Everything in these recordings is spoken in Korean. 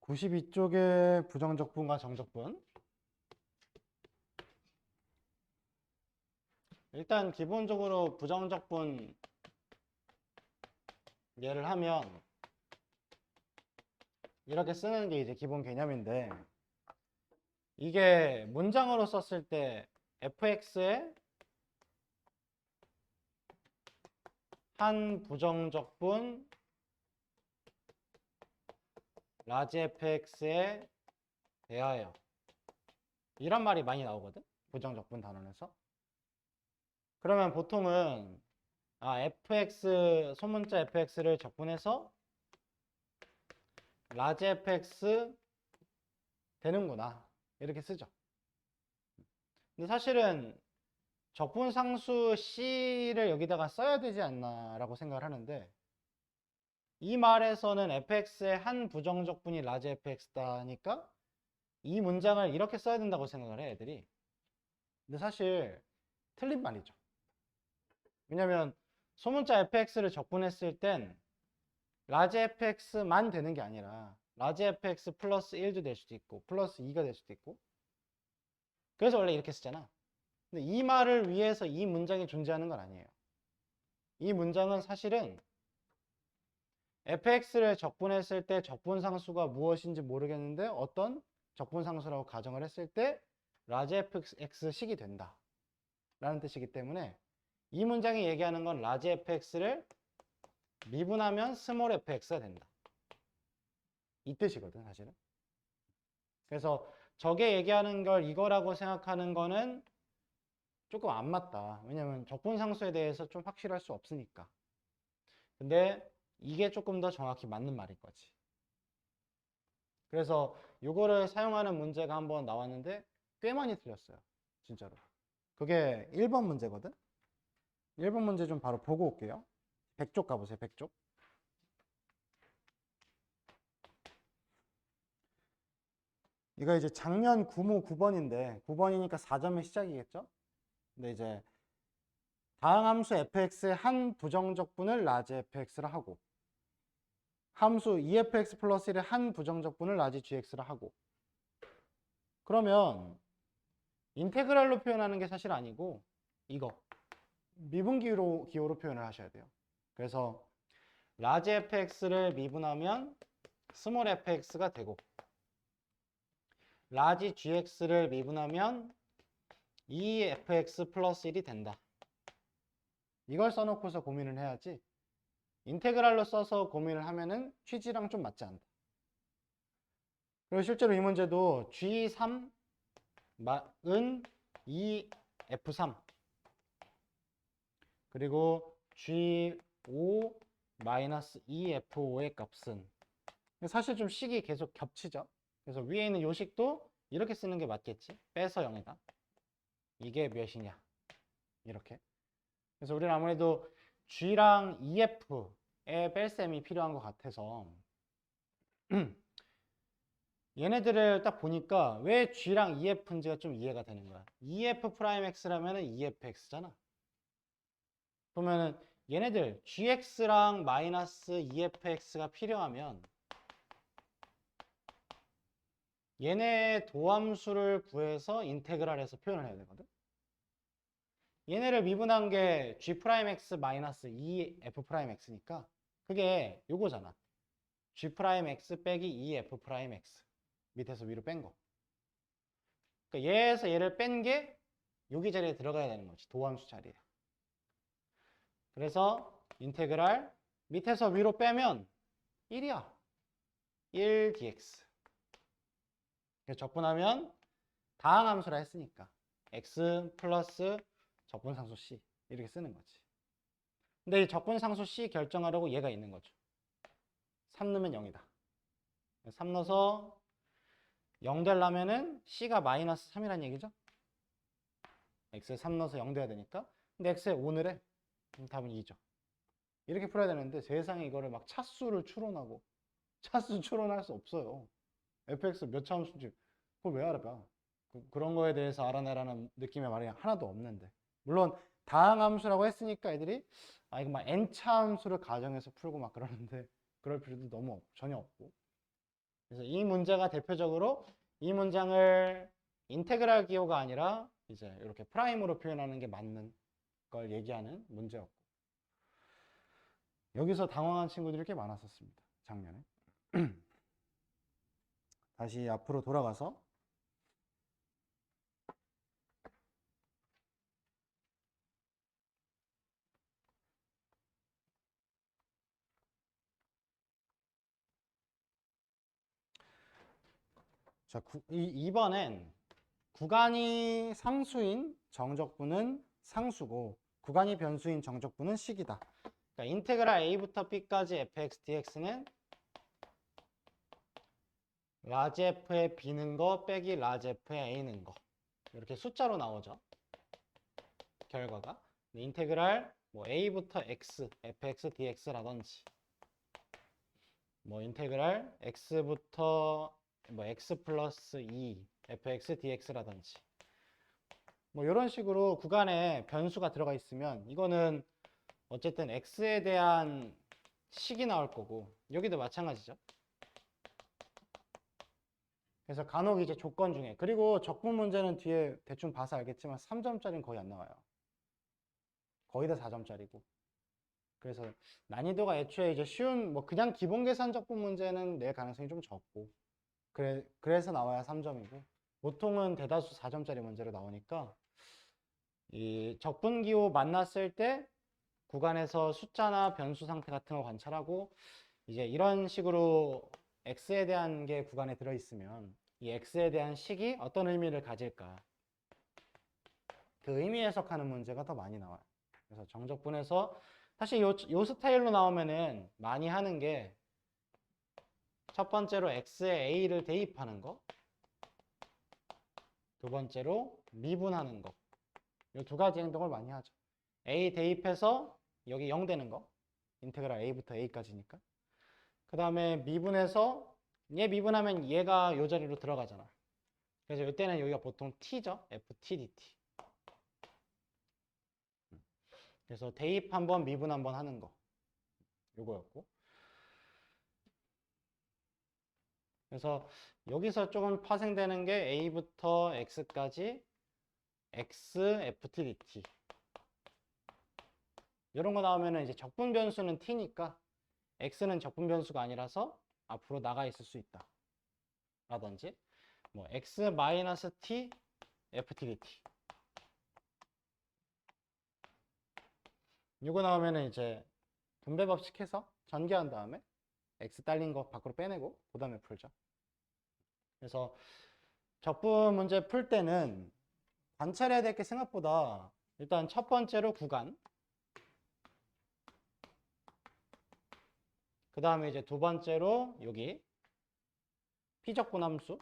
92쪽의 부정적분과 정적분. 일단 기본적으로 부정적분 예를 하면 이렇게 쓰는 게 이제 기본 개념인데, 이게 문장으로 썼을 때 fx의 한 부정적분 라지 fx에 대하여, 이런 말이 많이 나오거든, 부정적분 단원에서. 그러면 보통은 fx, 소문자 fx를 적분해서 라지 fx 되는구나, 이렇게 쓰죠. 근데 사실은 적분상수 c를 여기다가 써야 되지 않나 라고 생각을 하는데, 이 말에서는 fx의 한 부정적분이 라지 fx다 하니까 이 문장을 이렇게 써야 된다고 생각을 해, 애들이. 근데 사실 틀린 말이죠. 왜냐면 소문자 fx를 적분했을 땐 라지 fx만 되는 게 아니라 라지 fx 플러스 1도 될 수도 있고 플러스 2가 될 수도 있고, 그래서 원래 이렇게 쓰잖아. 근데 이 말을 위해서 이 문장이 존재하는 건 아니에요. 이 문장은 사실은 fx를 적분했을 때 적분상수가 무엇인지 모르겠는데 어떤 적분상수라고 가정을 했을 때 라지 fx식이 된다 라는 뜻이기 때문에, 이 문장이 얘기하는 건 라지 fx를 미분하면 스몰 fx가 된다, 이 뜻이거든 사실은. 그래서 저게 얘기하는 걸 이거라고 생각하는 거는 조금 안 맞다. 왜냐면 적분상수에 대해서 좀 확실할 수 없으니까. 근데 이게 조금 더 정확히 맞는 말일 거지. 그래서 이거를 사용하는 문제가 한번 나왔는데 꽤 많이 틀렸어요, 진짜로. 그게 1번 문제거든. 1번 문제 좀 바로 보고 올게요. 100쪽 가보세요. 100쪽. 이거 이제 작년 구모 9번인데 9번이니까 4점의 시작이겠죠. 근데 이제 다항 함수 fx의 한 부정적분을 라지 fx라 하고, 함수 efx 플러스 1의 한 부정적분을 라지 gx라 하고, 그러면 인테그랄로 표현하는 게 사실 아니고 이거 미분기호로 표현을 하셔야 돼요. 그래서 라지 fx를 미분하면 스몰 fx가 되고, 라지 gx를 미분하면 2fx 플러스 1이 된다. 이걸 써놓고서 고민을 해야지, 인테그랄로 써서 고민을 하면은 취지랑 좀 맞지 않다. 그리고 실제로 이 문제도 G3은 2F3 그리고 G5 마이너스 2F5의 값은, 사실 좀 식이 계속 겹치죠. 그래서 위에 있는 요 식도 이렇게 쓰는 게 맞겠지. 빼서 0이다. 이게 몇이냐, 이렇게. 그래서 우리는 아무래도 G랑 EF의 뺄셈이 필요한 것 같아서 얘네들을 딱 보니까 왜 G랑 EF인지가 좀 이해가 되는 거야. EF'X라면 EFX잖아. 그러면은 얘네들 GX랑 마이너스 EFX가 필요하면 얘네 도함수를 구해서 인테그랄해서 표현을 해야 되거든. 얘네를 미분한 게 G'X 마이너스 EF'X니까 그게 요거잖아. G'X 빼기 EF'X. 밑에서 위로 뺀 거. 그러니까 얘에서 얘를 뺀 게 여기 자리에 들어가야 되는 거지, 도함수 자리에. 그래서 인테그랄 밑에서 위로 빼면 1이야. 1dx. 그래서 적분하면 다항함수라 했으니까 x 플러스 적분상수 c 이렇게 쓰는 거지. 근데 이 적분상수 c 결정하려고 얘가 있는 거죠. 3 넣으면 0이다. 3 넣어서 0 되려면은 c가 마이너스 3이라는 얘기죠. x에 3 넣어서 0 돼야 되니까. 근데 x에 5 넣으래. 그럼 답은 2죠. 이렇게 풀어야 되는데 세상에 이거를 막 차수를 추론하고, 차수 추론할 수 없어요. fx 몇 차 함수인지 그걸 왜 알아봐. 그런 거에 대해서 알아내라는 느낌의 말이 하나도 없는데. 물론 다항함수라고 했으니까 애들이 이거 막 n차 함수를 가정해서 풀고 막 그러는데 그럴 필요도 전혀 없고. 그래서 이 문제가 대표적으로 이 문장을 인테그랄 기호가 아니라 이제 이렇게 프라임으로 표현하는 게 맞는 걸 얘기하는 문제였고, 여기서 당황한 친구들이 꽤 많았었습니다, 작년에. 다시 앞으로 돌아가서 자, 2번엔 구간이 상수인 정적분은 상수고 구간이 변수인 정적분은 식이다. 그러니까 인테그랄 a부터 b까지 fx dx는 라지 f의 b는 거 빼기 라지 f의 a는 거, 이렇게 숫자로 나오죠, 결과가. 인테그랄 뭐 a부터 x fx dx라든지, 뭐 인테그랄 x부터 뭐 x 플러스 2 fx dx라든지, 뭐 이런 식으로 구간에 변수가 들어가 있으면 이거는 어쨌든 x에 대한 식이 나올 거고, 여기도 마찬가지죠. 그래서 간혹 이제 조건 중에, 그리고 적분 문제는 뒤에 대충 봐서 알겠지만 3점짜리는 거의 안 나와요. 거의 다 4점짜리고. 그래서 난이도가 애초에 이제 쉬운, 뭐 그냥 기본 계산 적분 문제는 낼 가능성이 좀 적고, 그래서 나와야 3점이고, 보통은 대다수 4점짜리 문제로 나오니까 이 적분기호 만났을 때 구간에서 숫자나 변수 상태 같은 거 관찰하고, 이제 이런 식으로 x에 대한 게 구간에 들어있으면 이 x에 대한 식이 어떤 의미를 가질까, 그 의미 해석하는 문제가 더 많이 나와요. 그래서 정적분에서 사실 요 스타일로 나오면은 많이 하는 게 첫 번째로 x에 a를 대입하는 거, 두 번째로 미분하는 거, 이 두 가지 행동을 많이 하죠. a 대입해서 여기 0 되는 거, 인테그랄 a부터 a까지니까. 그 다음에 미분해서 얘 미분하면 얘가 요 자리로 들어가잖아. 그래서 이때는 여기가 보통 t죠, ft dt. 그래서 대입 한번 미분 한번 하는 거, 요거였고. 그래서 여기서 조금 파생되는 게 a부터 x까지 x ft dt, 이런 거 나오면은 이제 적분 변수는 t니까 x는 적분 변수가 아니라서 앞으로 나가 있을 수 있다 라든지, 뭐 x 마이너스 t ft dt, 이거 나오면은 이제 분배 법칙 해서 전개한 다음에 x 딸린 거 밖으로 빼내고 그 다음에 풀죠. 그래서 적분 문제 풀 때는 관찰해야 될 게 생각보다, 일단 첫 번째로 구간, 그 다음에 이제 두 번째로 여기 피적분 함수.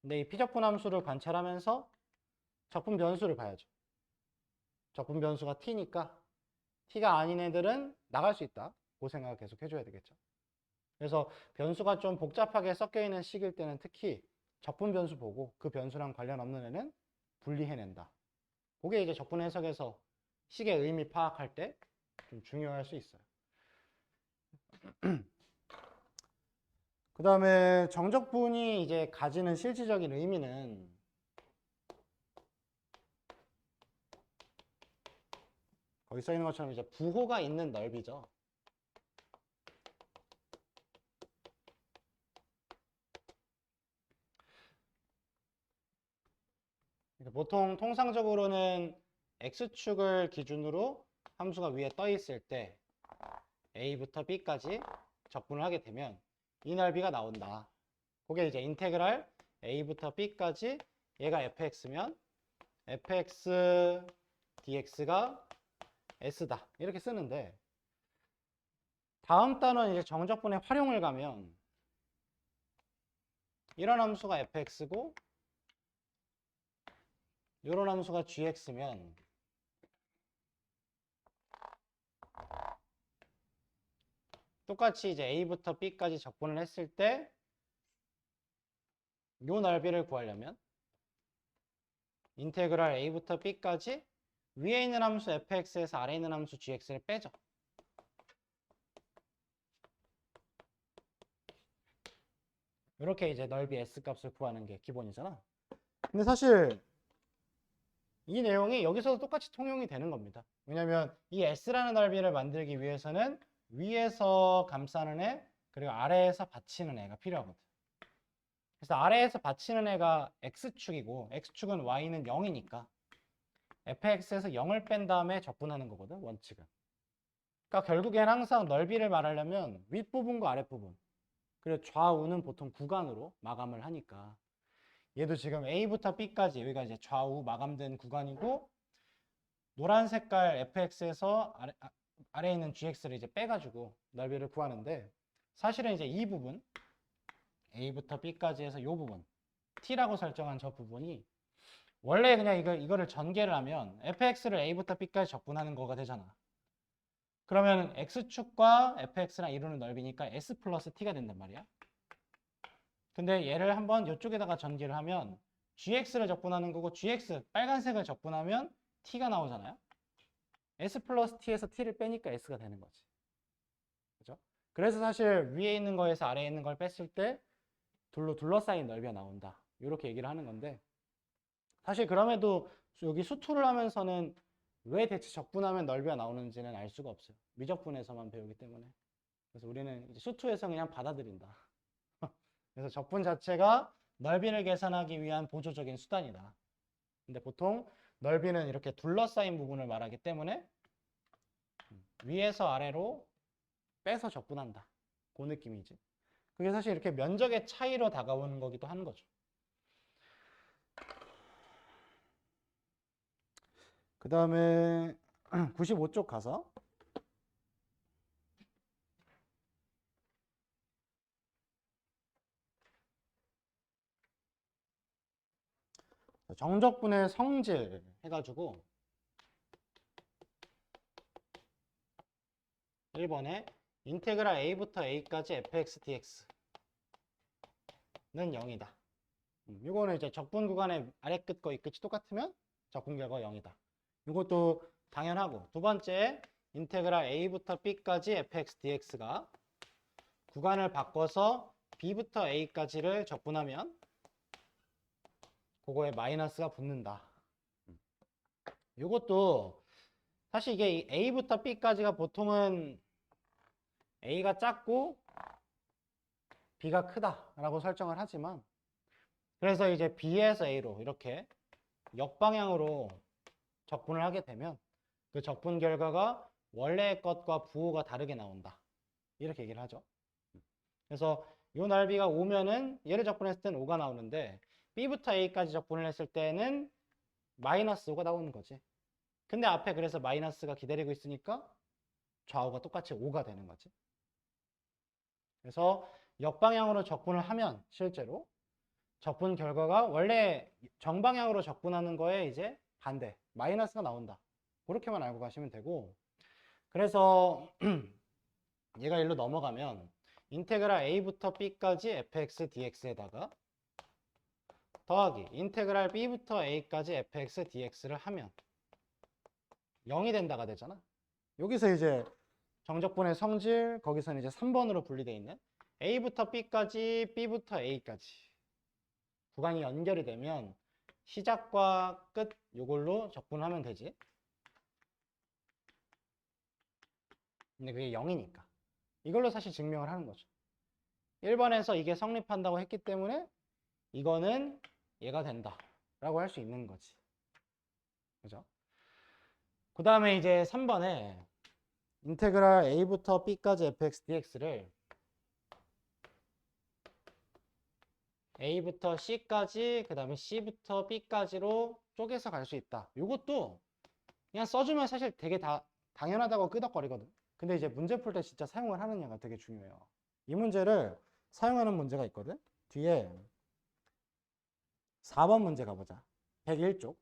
근데 이 피적분 함수를 관찰하면서 적분 변수를 봐야죠. 적분 변수가 t니까 t가 아닌 애들은 나갈 수 있다, 그 생각 계속 해줘야 되겠죠. 그래서 변수가 좀 복잡하게 섞여 있는 식일 때는 특히 적분 변수 보고 그 변수랑 관련 없는 애는 분리해낸다. 그게 이제 적분 해석에서 식의 의미 파악할 때 좀 중요할 수 있어요. 그 다음에 정적분이 이제 가지는 실질적인 의미는 거기 써 있는 것처럼 이제 부호가 있는 넓이죠. 보통 통상적으로는 x축을 기준으로 함수가 위에 떠 있을 때 a부터 b까지 적분을 하게 되면 이 넓이가 나온다. 그게 이제 인테그랄 a부터 b까지 얘가 fx면 fx dx가 s다, 이렇게 쓰는데, 다음 단원 이제 정적분의 활용을 가면 이런 함수가 fx고 이런 함수가 gx면 똑같이 이제 a부터 b까지 적분을 했을 때 이 넓이를 구하려면 인테그랄 a부터 b까지 위에 있는 함수 fx에서 아래에 있는 함수 gx를 빼죠. 이렇게 이제 넓이 S 값을 구하는 게 기본이잖아. 근데 사실 이 내용이 여기서도 똑같이 통용이 되는 겁니다. 왜냐면 이 S라는 넓이를 만들기 위해서는 위에서 감싸는 애 그리고 아래에서 받치는 애가 필요하거든. 그래서 아래에서 받치는 애가 X축이고 X축은 Y는 0이니까 fx에서 0을 뺀 다음에 적분하는 거거든, 원칙은. 그러니까 결국엔 항상 넓이를 말하려면 윗부분과 아랫부분 그리고 좌우는 보통 구간으로 마감을 하니까 얘도 지금 A부터 B까지 여기가 이제 좌우 마감된 구간이고 노란 색깔 fx에서 아래에 있는 gx를 이제 빼가지고 넓이를 구하는데 사실은 이제 이 부분 A부터 B까지 해서 이 부분 t라고 설정한 저 부분이 원래 그냥 이거를 전개를 하면 fx를 A부터 B까지 적분하는 거가 되잖아. 그러면 x축과 fx랑 이루는 넓이니까 s 플러스 t가 된단 말이야. 근데 얘를 한번 이쪽에다가 전개를 하면 gx를 적분하는 거고 gx 빨간색을 적분하면 t가 나오잖아요. s 플러스 t에서 t를 빼니까 s가 되는 거지. 그죠? 그래서 사실 위에 있는 거에서 아래에 있는 걸 뺐을 때 둘러싸인 넓이가 나온다. 이렇게 얘기를 하는 건데 사실 그럼에도 여기 수투를 하면서는 왜 대체 적분하면 넓이가 나오는지는 알 수가 없어요. 미적분에서만 배우기 때문에. 그래서 우리는 이제 수투에서 그냥 받아들인다. 그래서 적분 자체가 넓이를 계산하기 위한 보조적인 수단이다. 근데 보통 넓이는 이렇게 둘러싸인 부분을 말하기 때문에 위에서 아래로 빼서 적분한다. 그 느낌이지. 그게 사실 이렇게 면적의 차이로 다가오는 거기도 하는 거죠. 그 다음에 95쪽 가서 정적분의 성질 해가지고 1번에 인테그랄 a부터 a까지 fx dx는 0이다. 이거는 이제 적분 구간의 아래 끝과 위 끝이 똑같으면 적분 결과가 0이다. 이것도 당연하고 두 번째 인테그랄 a부터 b까지 fx dx가 구간을 바꿔서 b부터 a까지를 적분하면 그거에 마이너스가 붙는다. 이것도 사실 이게 a부터 b까지가 보통은 a가 작고 b가 크다라고 설정을 하지만 그래서 이제 b에서 a로 이렇게 역방향으로 적분을 하게 되면 그 적분 결과가 원래의 것과 부호가 다르게 나온다. 이렇게 얘기를 하죠. 그래서 이 넓이가 5면은 얘를 적분했을 때는 5가 나오는데 b부터 a까지 적분을 했을 때는 마이너스 5가 나오는 거지. 근데 앞에 그래서 마이너스가 기다리고 있으니까 좌우가 똑같이 5가 되는 거지. 그래서 역방향으로 적분을 하면 실제로 적분 결과가 원래 정방향으로 적분하는 거에 이제 반대, 마이너스가 나온다. 그렇게만 알고 가시면 되고 그래서 얘가 일로 넘어가면 인테그랄 a부터 b까지 fx dx에다가 더하기 인테그랄 b부터 a까지 fx dx를 하면 0이 된다가 되잖아. 여기서 이제 정적분의 성질 거기서는 이제 3번으로 분리되어 있는 a부터 b까지 b부터 a까지 구간이 연결이 되면 시작과 끝 이걸로 적분하면 되지. 근데 그게 0이니까 이걸로 사실 증명을 하는 거죠. 1번에서 이게 성립한다고 했기 때문에 이거는 얘가 된다 라고 할 수 있는 거지. 그죠? 그 다음에 이제 3번에 인테그랄 a부터 b까지 fx dx를 a부터 c까지 그 다음에 c부터 b까지로 쪼개서 갈 수 있다. 이것도 그냥 써주면 사실 되게 당연하다고 끄덕거리거든. 근데 이제 문제 풀 때 진짜 사용을 하느냐가 되게 중요해요. 이 문제를 사용하는 문제가 있거든. 뒤에 4번 문제 가보자. 101쪽.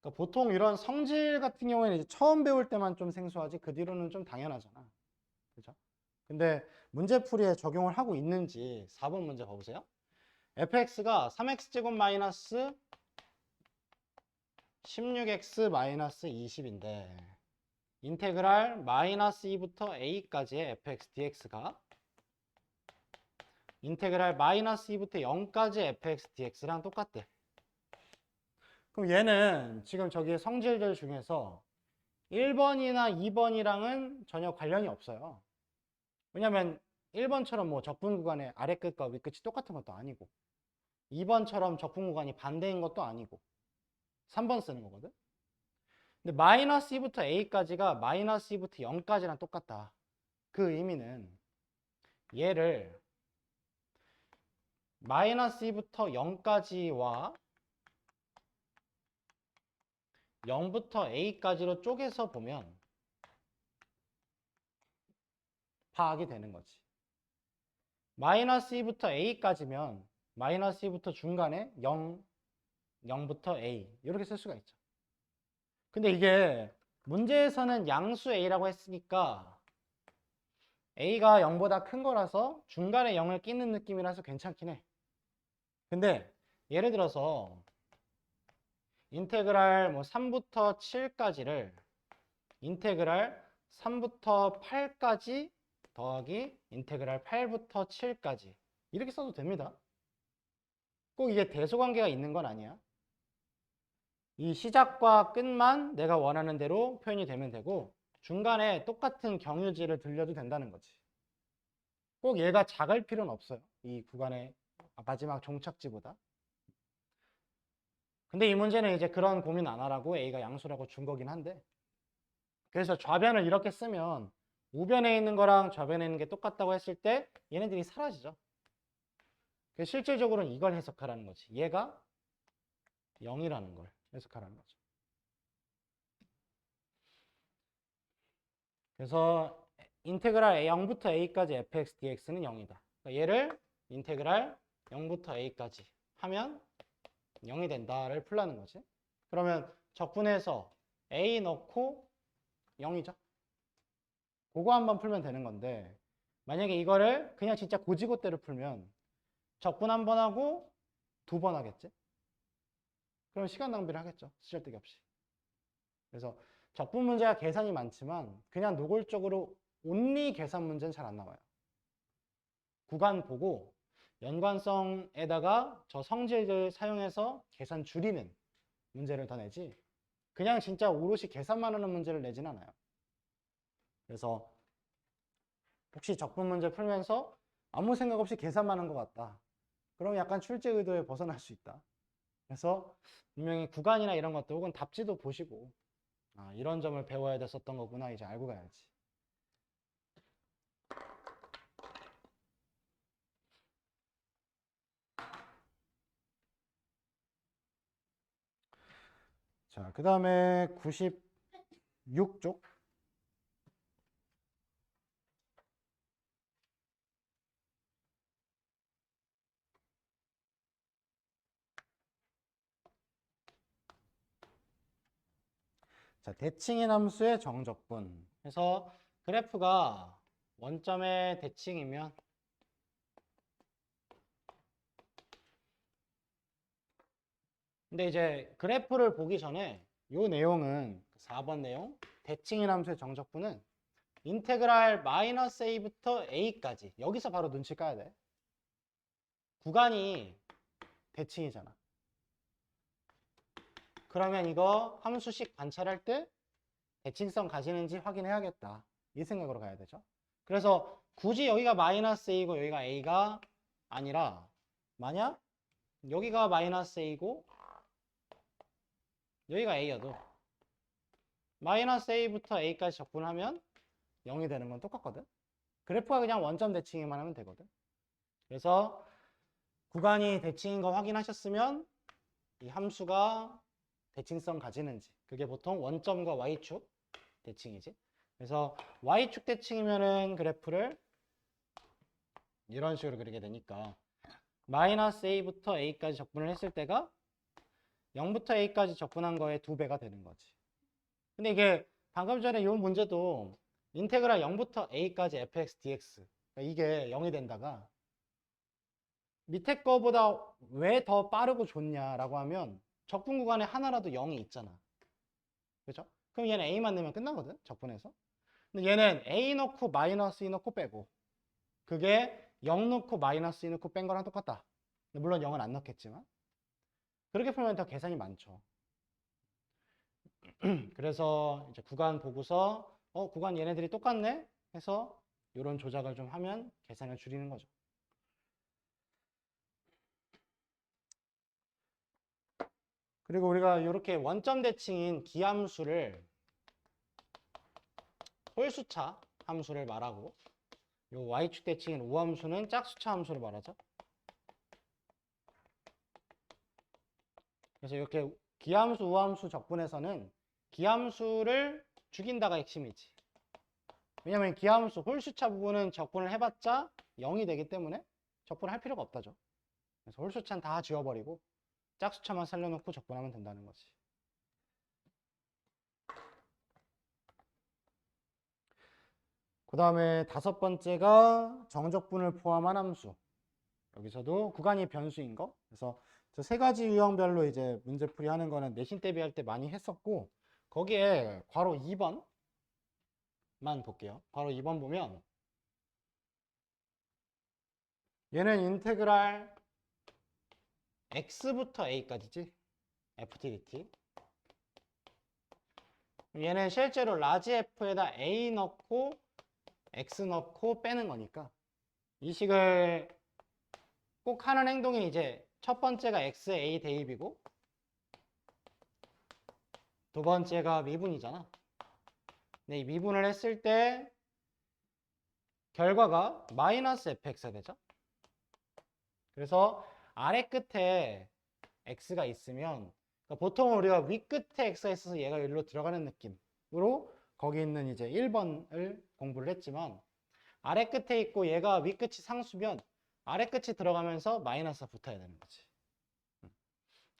그러니까 보통 이런 성질 같은 경우에는 이제 처음 배울 때만 좀 생소하지 그 뒤로는 좀 당연하잖아. 그죠? 근데 문제풀이에 적용을 하고 있는지 4번 문제 봐보세요. fx가 3x제곱 마이너스 16x 마이너스 20인데 인테그랄 마이너스 2부터 a까지의 fx dx가 인테그랄 마이너스 2부터 0까지 fx dx랑 똑같대. 그럼 얘는 지금 저기 성질들 중에서 1번이나 2번이랑은 전혀 관련이 없어요. 왜냐면 1번처럼 뭐 적분 구간의 아래 끝과 위 끝이 똑같은 것도 아니고 2번처럼 적분 구간이 반대인 것도 아니고 3번 쓰는 거거든. 근데 마이너스 2부터 a까지가 마이너스 2부터 0까지랑 똑같다. 그 의미는 얘를 마이너스 2부터 0까지와 0부터 a까지로 쪼개서 보면 파악이 되는 거지. 마이너스 2부터 a까지면 마이너스 2부터 중간에 0, 0부터 a 이렇게 쓸 수가 있죠. 근데 이게 문제에서는 양수 a라고 했으니까 a가 0보다 큰 거라서 중간에 0을 끼는 느낌이라서 괜찮긴 해. 근데 예를 들어서 인테그랄 뭐 3부터 7까지를 인테그랄 3부터 8까지 더하기 인테그랄 8부터 7까지 이렇게 써도 됩니다. 꼭 이게 대소관계가 있는 건 아니야. 이 시작과 끝만 내가 원하는 대로 표현이 되면 되고 중간에 똑같은 경유지를 들려도 된다는 거지. 꼭 얘가 작을 필요는 없어요. 이 구간의 마지막 종착지보다. 근데 이 문제는 이제 그런 고민 안 하라고 A가 양수라고 준 거긴 한데 그래서 좌변을 이렇게 쓰면 우변에 있는 거랑 좌변에 있는 게 똑같다고 했을 때 얘네들이 사라지죠. 그래서 실질적으로는 이걸 해석하라는 거지. 얘가 0이라는 걸 해석하라는 거죠. 그래서 인테그랄 0부터 a까지 fx dx는 0이다. 그러니까 얘를 인테그랄 0부터 a까지 하면 0이 된다를 풀라는 거지. 그러면 적분해서 a 넣고 0이죠. 그거 한번 풀면 되는 건데 만약에 이거를 그냥 진짜 고지고대로 풀면 적분 한 번 하고 2번 하겠지? 그럼 시간 낭비를 하겠죠. 쓰잘데기 없이. 그래서 적분 문제가 계산이 많지만 그냥 노골적으로 온리 계산 문제는 잘 안 나와요. 구간 보고 연관성에다가 저 성질들 사용해서 계산 줄이는 문제를 더 내지 그냥 진짜 오롯이 계산만 하는 문제를 내진 않아요. 그래서 혹시 적분 문제 풀면서 아무 생각 없이 계산만 한 것 같다. 그럼 약간 출제 의도에 벗어날 수 있다. 그래서 분명히 구간이나 이런 것도 혹은 답지도 보시고 아, 이런 점을 배워야 됐었던 거구나 이제 알고 가야지. 자, 그 다음에 96쪽. 자, 대칭인 함수의 정적분. 그래서 그래프가 원점의 대칭이면 근데 이제 그래프를 보기 전에 이 내용은 4번 내용 대칭인 함수의 정적분은 인테그랄 마이너스 a부터 a까지 여기서 바로 눈치 까야 돼. 구간이 대칭이잖아. 그러면 이거 함수식 관찰할 때 대칭성 가지는지 확인해야겠다. 이 생각으로 가야 되죠. 그래서 굳이 여기가 마이너스 a고 여기가 a가 아니라 만약 여기가 마이너스 a고 여기가 a여도 마이너스 a부터 a까지 적분하면 0이 되는 건 똑같거든. 그래프가 그냥 원점 대칭이만 하면 되거든. 그래서 구간이 대칭인 거 확인하셨으면 이 함수가 대칭성 가지는지 그게 보통 원점과 y축 대칭이지. 그래서 y축 대칭이면은 그래프를 이런 식으로 그리게 되니까 마이너스 a부터 a까지 적분을 했을 때가 0부터 a까지 적분한 거의 2배가 되는 거지. 근데 이게 방금 전에 이 문제도 인테그랄 0부터 a까지 fx dx 그러니까 이게 0이 된다가 밑에 거보다 왜 더 빠르고 좋냐라고 하면 적분 구간에 하나라도 0이 있잖아. 그죠? 그럼 얘는 a만 넣으면 끝나거든, 적분해서. 근데 얘는 a 넣고 마이너스 2 넣고 빼고, 그게 0 넣고 마이너스 2 넣고 뺀 거랑 똑같다. 물론 0은 안 넣겠지만. 그렇게 풀면 더 계산이 많죠. 그래서 이제 구간 보고서 구간 얘네들이 똑같네 해서 이런 조작을 좀 하면 계산을 줄이는 거죠. 그리고 우리가 이렇게 원점 대칭인 기함수를 홀수차 함수를 말하고, 요 y축 대칭인 우함수는 짝수차 함수를 말하죠. 그래서 이렇게 기함수, 우함수 적분에서는 기함수를 죽인다가 핵심이지. 왜냐면 기함수 홀수차 부분은 적분을 해봤자 0이 되기 때문에 적분을 할 필요가 없다죠. 그래서 홀수차는 다 지워버리고 짝수차만 살려놓고 적분하면 된다는 거지. 그 다음에 다섯 번째가 정적분을 포함한 함수. 여기서도 구간이 변수인 거. 그래서 저 세 가지 유형별로 이제 문제풀이 하는 거는 내신 대비할 때 많이 했었고, 거기에 괄호 2번만 볼게요. 괄호 2번 보면 얘는 인테그랄 x부터 a까지지. ft dt. 얘는 실제로 라지 f에다 a 넣고 x 넣고 빼는 거니까 이 식을 꼭 하는 행동이 이제 첫 번째가 x, a 대입이고 두 번째가 미분이잖아. 근데 이 미분을 했을 때 결과가 마이너스 fx가 되죠. 그래서 아래 끝에 x가 있으면, 그러니까 보통 우리가 위 끝에 x가 있어서 얘가 여기로 들어가는 느낌으로 거기 있는 이제 1번을 공부를 했지만, 아래 끝에 있고 얘가 위 끝이 상수면 아래 끝이 들어가면서 마이너스가 붙어야 되는 거지.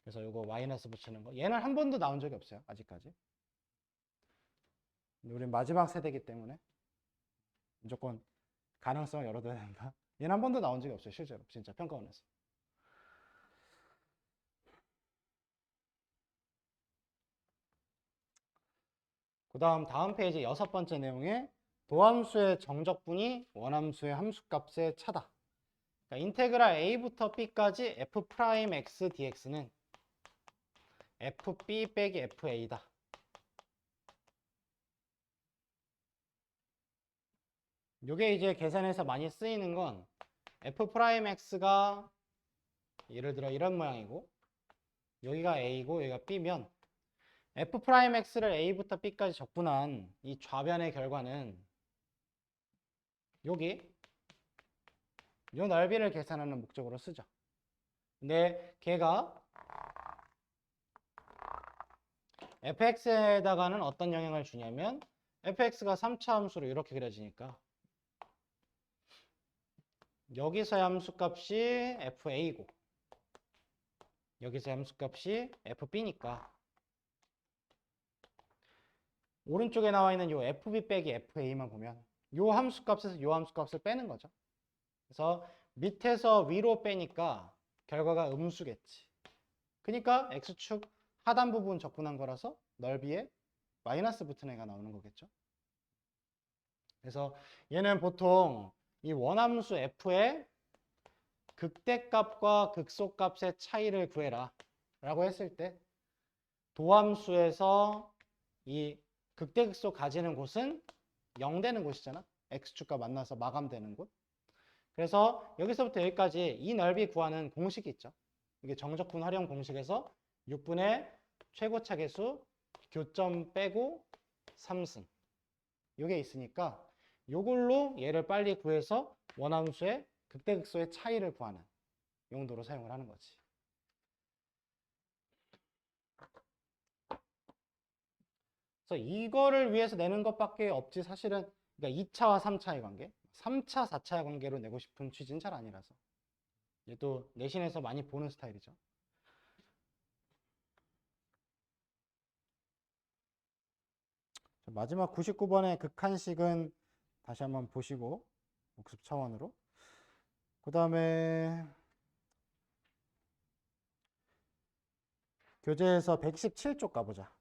그래서 이거 마이너스 붙이는 거, 얘는 한 번도 나온 적이 없어요, 아직까지. 우린 마지막 세대이기 때문에 무조건 가능성을 열어둬야 된다. 얘는 한 번도 나온 적이 없어요, 실제로. 진짜 평가원에서. 그 다음 페이지 여섯 번째 내용에 도함수의 정적분이 원함수의 함수값의 차다. 그러니까 인테그랄 a부터 b까지 f'x dx는 fb 빼기 fa다. 이게 이제 계산에서 많이 쓰이는 건 f'x가 예를 들어 이런 모양이고 여기가 a고 여기가 b면 f'x를 a부터 b까지 적분한 이 좌변의 결과는 여기 요 넓이를 계산하는 목적으로 쓰죠. 근데 걔가 fx에다가는 어떤 영향을 주냐면 fx가 3차 함수로 이렇게 그려지니까 여기서의 함수값이 fa고 여기서의 함수값이 fb니까 오른쪽에 나와 있는 요 fb 빼기 fa만 보면 요 함수값에서 요 함수값을 빼는 거죠. 그래서 밑에서 위로 빼니까 결과가 음수겠지. 그러니까 x축 하단 부분 적분한 거라서 넓이에 마이너스 붙은 애가 나오는 거겠죠. 그래서 얘는 보통 이 원함수 f의 극대값과 극소값의 차이를 구해라 라고 했을 때 도함수에서 이 극대극소 가지는 곳은 0 되는 곳이잖아. x축과 만나서 마감되는 곳. 그래서 여기서부터 여기까지 이 넓이 구하는 공식이 있죠. 이게 정적분 활용 공식에서 6분의 최고차 계수 교점 빼고 3승. 이게 있으니까 이걸로 얘를 빨리 구해서 원함수의 극대극소의 차이를 구하는 용도로 사용을 하는 거지. 그래서 이거를 위해서 내는 것밖에 없지 사실은. 그러니까 2차와 3차의 관계, 3차, 4차의 관계로 내고 싶은 취지는 잘 아니라서. 이게 또 내신에서 많이 보는 스타일이죠. 마지막 99번의 극한식은 다시 한번 보시고 복습 차원으로. 그 다음에 교재에서 117쪽 가보자.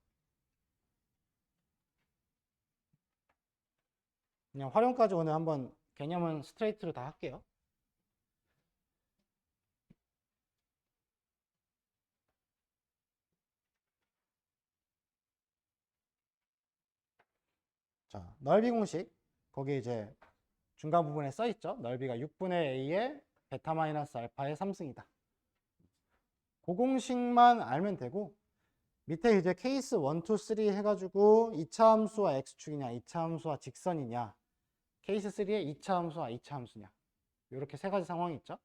그냥 활용까지 오늘 한번 개념은 스트레이트로 다 할게요. 자, 넓이 공식. 거기 이제 중간 부분에 써 있죠. 넓이가 6분의 a의 베타 마이너스 알파의 3승이다. 그 공식만 알면 되고, 밑에 이제 케이스 1, 2, 3 해가지고 2차 함수와 x축이냐, 2차 함수와 직선이냐, 케이스 3의 2차 함수와 2차 함수냐, 이렇게 세 가지 상황이 있죠.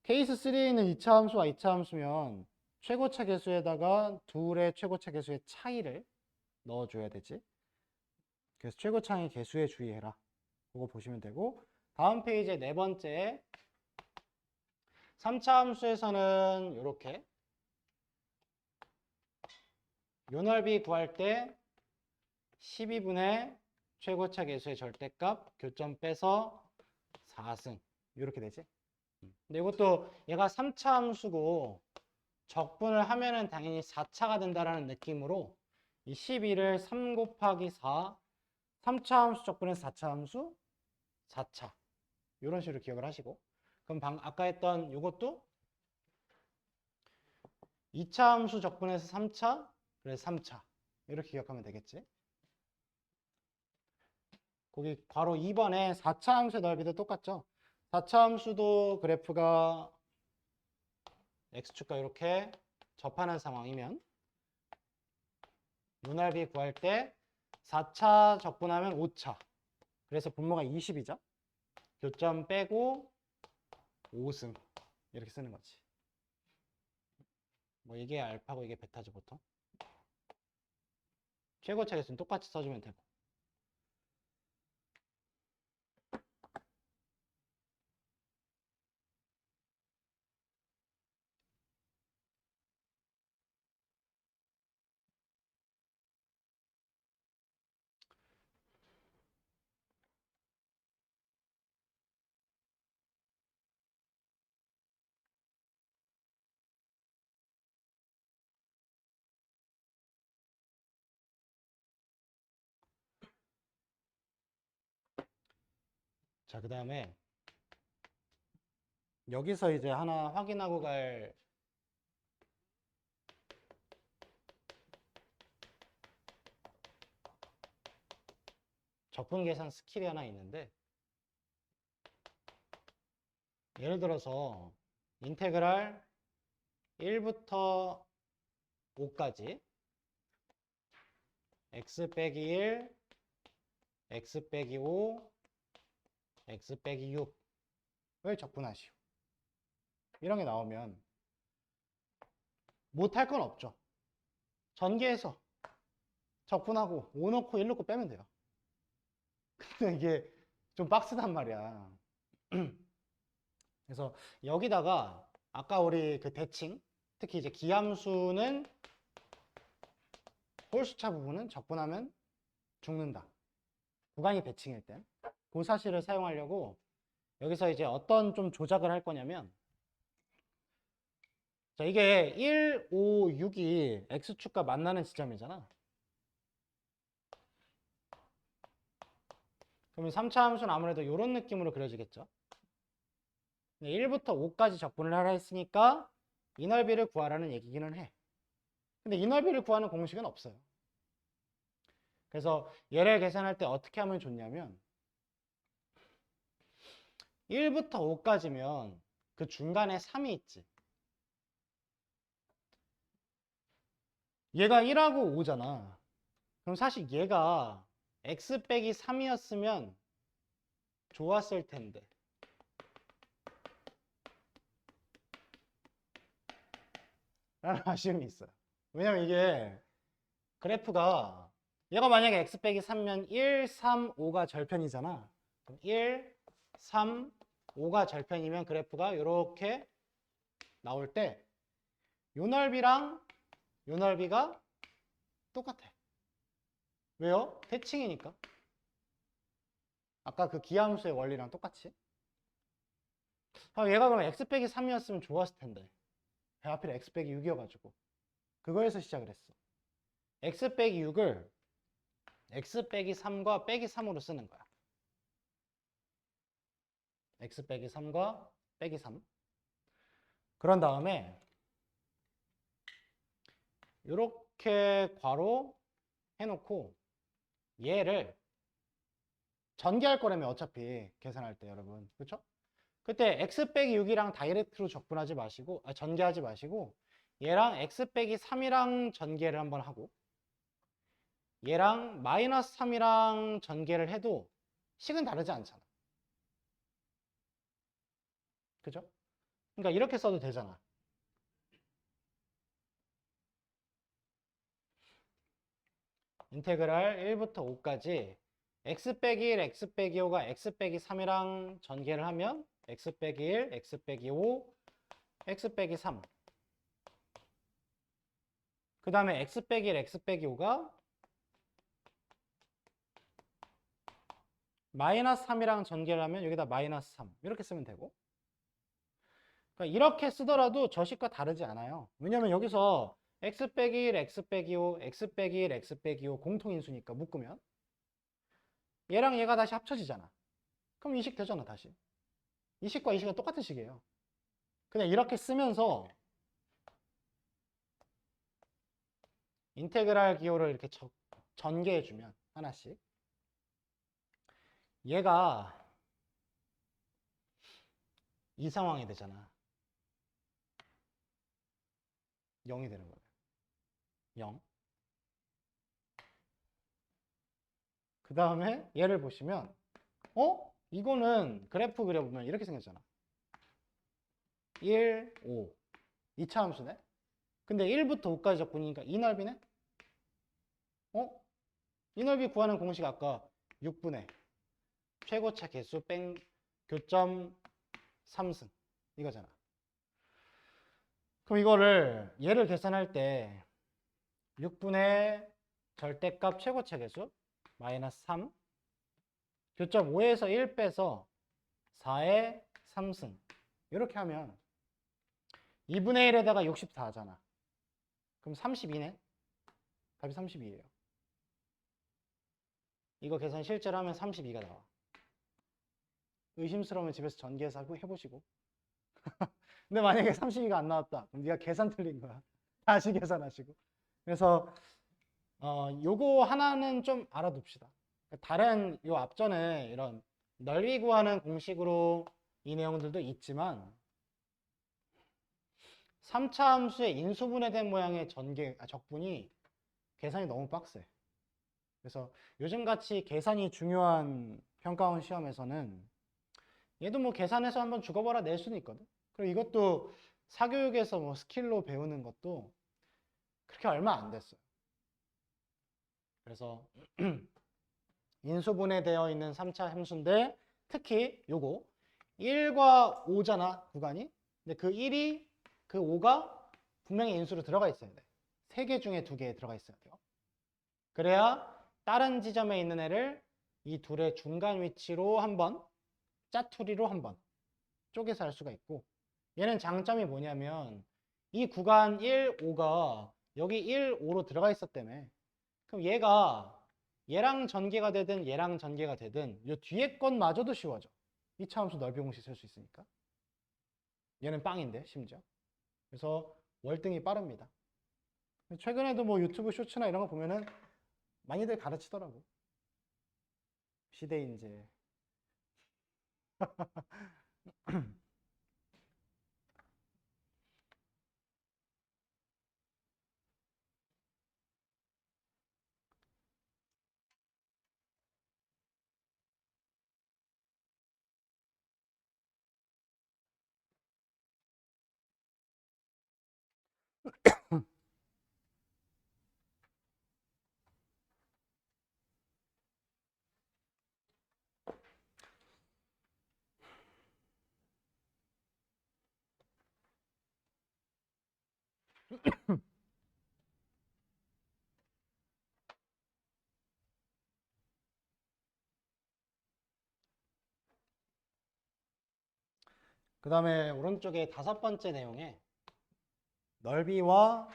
케이스 3에 있는 2차 함수와 2차 함수면 최고차 계수에다가 둘의 최고차 계수의 차이를 넣어줘야 되지. 그래서 최고차의 계수에 주의해라. 그거 보시면 되고, 다음 페이지에 네 번째 3차 함수에서는 이렇게 요 넓이 구할 때 12분의 최고차 계수의 절대값 교점 빼서 4승 이렇게 되지. 근데 이것도 얘가 3차 함수고 적분을 하면은 당연히 4차가 된다라는 느낌으로 이 12를 3 곱하기 4 3차 함수 적분해서 4차 함수 4차 이런 식으로 기억을 하시고, 그럼 아까 했던 이것도 2차 함수 적분해서 3차 그래서 3차 이렇게 기억하면 되겠지. 거기 괄호 2번에 4차 함수의 넓이도 똑같죠. 4차 함수도 그래프가 x축과 이렇게 접하는 상황이면 요넓이 구할 때 4차 적분하면 5차. 그래서 분모가 20이죠. 교점 빼고 5승 이렇게 쓰는 거지. 뭐 이게 알파고 이게 베타죠 보통. 최고차 계수는 똑같이 써주면 되고. 자, 그 다음에 여기서 이제 하나 확인하고 갈 적분 계산 스킬이 하나 있는데, 예를 들어서 인테그랄 1부터 5까지 x 빼기 1, x 빼기 5, x 빼기 6을 적분하시오. 이런 게 나오면 못할 건 없죠. 전개해서 적분하고 5 넣고 1 넣고 빼면 돼요. 근데 이게 좀 빡세단 말이야. 그래서 여기다가 아까 우리 그 대칭, 특히 이제 기함수는 홀수차 부분은 적분하면 죽는다. 구간이 대칭일 땐. 그 사실을 사용하려고 여기서 이제 어떤 좀 조작을 할 거냐면, 자, 이게 1, 5, 6이 x축과 만나는 지점이잖아. 그러면 3차 함수는 아무래도 이런 느낌으로 그려지겠죠. 1부터 5까지 적분을 하라 했으니까 이 넓이를 구하라는 얘기기는 해. 근데 이 넓이를 구하는 공식은 없어요. 그래서 얘를 계산할 때 어떻게 하면 좋냐면 1부터 5까지면 그 중간에 3이 있지. 얘가 1하고 5잖아. 그럼 사실 얘가 x 빼기 3이었으면 좋았을 텐데. 라는 아쉬움이 있어요. 왜냐면 이게 그래프가 얘가 만약에 x 빼기 3면 1, 3, 5가 절편이잖아. 그럼 1, 3, 5가 절편이면 그래프가 이렇게 나올 때 요 넓이랑 요 넓이가 똑같아. 왜요? 대칭이니까. 아까 그 기함수의 원리랑 똑같이. 얘가 그럼 x 빼기 3이었으면 좋았을 텐데. 하필 x 빼기 6이어가지고. 그거에서 시작을 했어. x 빼기 6을 x 빼기 3과 빼기 3으로 쓰는 거야. x 빼기 3과 빼기 3. 그런 다음에 이렇게 괄호 해놓고 얘를 전개할 거라며 어차피 계산할 때 여러분. 그렇죠? 그때 x 빼기 6이랑 다이렉트로 적분하지 마시고 전개하지 마시고 얘랑 x 빼기 3이랑 전개를 한번 하고 얘랑 마이너스 3이랑 전개를 해도 식은 다르지 않잖아. 그죠? 그러니까 이렇게 써도 되잖아. 인테그랄 1부터 5까지 x 빼기 1, x 빼기 5가 x 빼기 3이랑 전개를 하면 x 빼기 1, x 빼기 5, x 빼기 3. 그 다음에 x 빼기 1, x 빼기 5가 마이너스 3이랑 전개를 하면 여기다 마이너스 3 이렇게 쓰면 되고, 그러니까 이렇게 쓰더라도 저식과 다르지 않아요. 왜냐면 여기서 x 빼기 1, x 빼기 5, x 빼기 1, x 빼기 5 공통인수니까 묶으면 얘랑 얘가 다시 합쳐지잖아. 그럼 이 식 되잖아. 다시 이 식과 이 식은 똑같은 식이에요. 그냥 이렇게 쓰면서 인테그랄 기호를 이렇게 전개해주면 하나씩 얘가 이 상황이 되잖아. 0이 되는 거예요. 0. 그 다음에 얘를 보시면 이거는 그래프 그려보면 이렇게 생겼잖아. 1, 5. 2차 함수네. 근데 1부터 5까지 적분이니까 이 넓이네? 이 넓이 구하는 공식 아까 6분의 최고차 개수 뺑 교점 3승 이거잖아. 그럼 이거를 얘를 계산할 때 6분의 절대값 최고차 개수 마이너스 3 교점 5에서 1 빼서 4의 3승 이렇게 하면 2분의 1에다가 64잖아. 그럼 32네. 답이 32예요. 이거 계산 실제로 하면 32가 나와. 의심스러우면 집에서 전개해서 해보시고. 근데 만약에 32가 안 나왔다. 그럼 네가 계산 틀린 거야. 다시 계산하시고. 그래서 요거 하나는 좀 알아둡시다. 다른 요 앞전에 이런 넓이 구하는 공식으로 이 내용들도 있지만 3차 함수의 인수분해된 모양의 적분이 계산이 너무 빡세. 그래서 요즘같이 계산이 중요한 평가원 시험에서는 얘도 뭐 계산해서 한번 죽어봐라 낼 수는 있거든. 그리고 이것도 사교육에서 뭐 스킬로 배우는 것도 그렇게 얼마 안 됐어요. 그래서 인수분해되어 있는 3차 함수인데 특히 요거 1과 5잖아 구간이. 근데 그 1이 그 5가 분명히 인수로 들어가 있어야 돼. 3개 중에 2개에 들어가 있어야 돼요. 그래야 다른 지점에 있는 애를 이 둘의 중간 위치로 한번 짜투리로 한번 쪼개서 할 수가 있고, 얘는 장점이 뭐냐면 이 구간 1, 5가 여기 1, 5로 들어가 있었다며. 그럼 얘랑 전개가 되든 얘랑 전개가 되든 이 뒤에 것마저도 쉬워져. 2차 함수 넓이 공식 쓸 수 있으니까. 얘는 빵인데 심지어. 그래서 월등히 빠릅니다. 최근에도 뭐 유튜브 쇼츠나 이런 거 보면은 많이들 가르치더라고. 시대인재. 그 다음에 오른쪽에 5번째 내용에 넓이와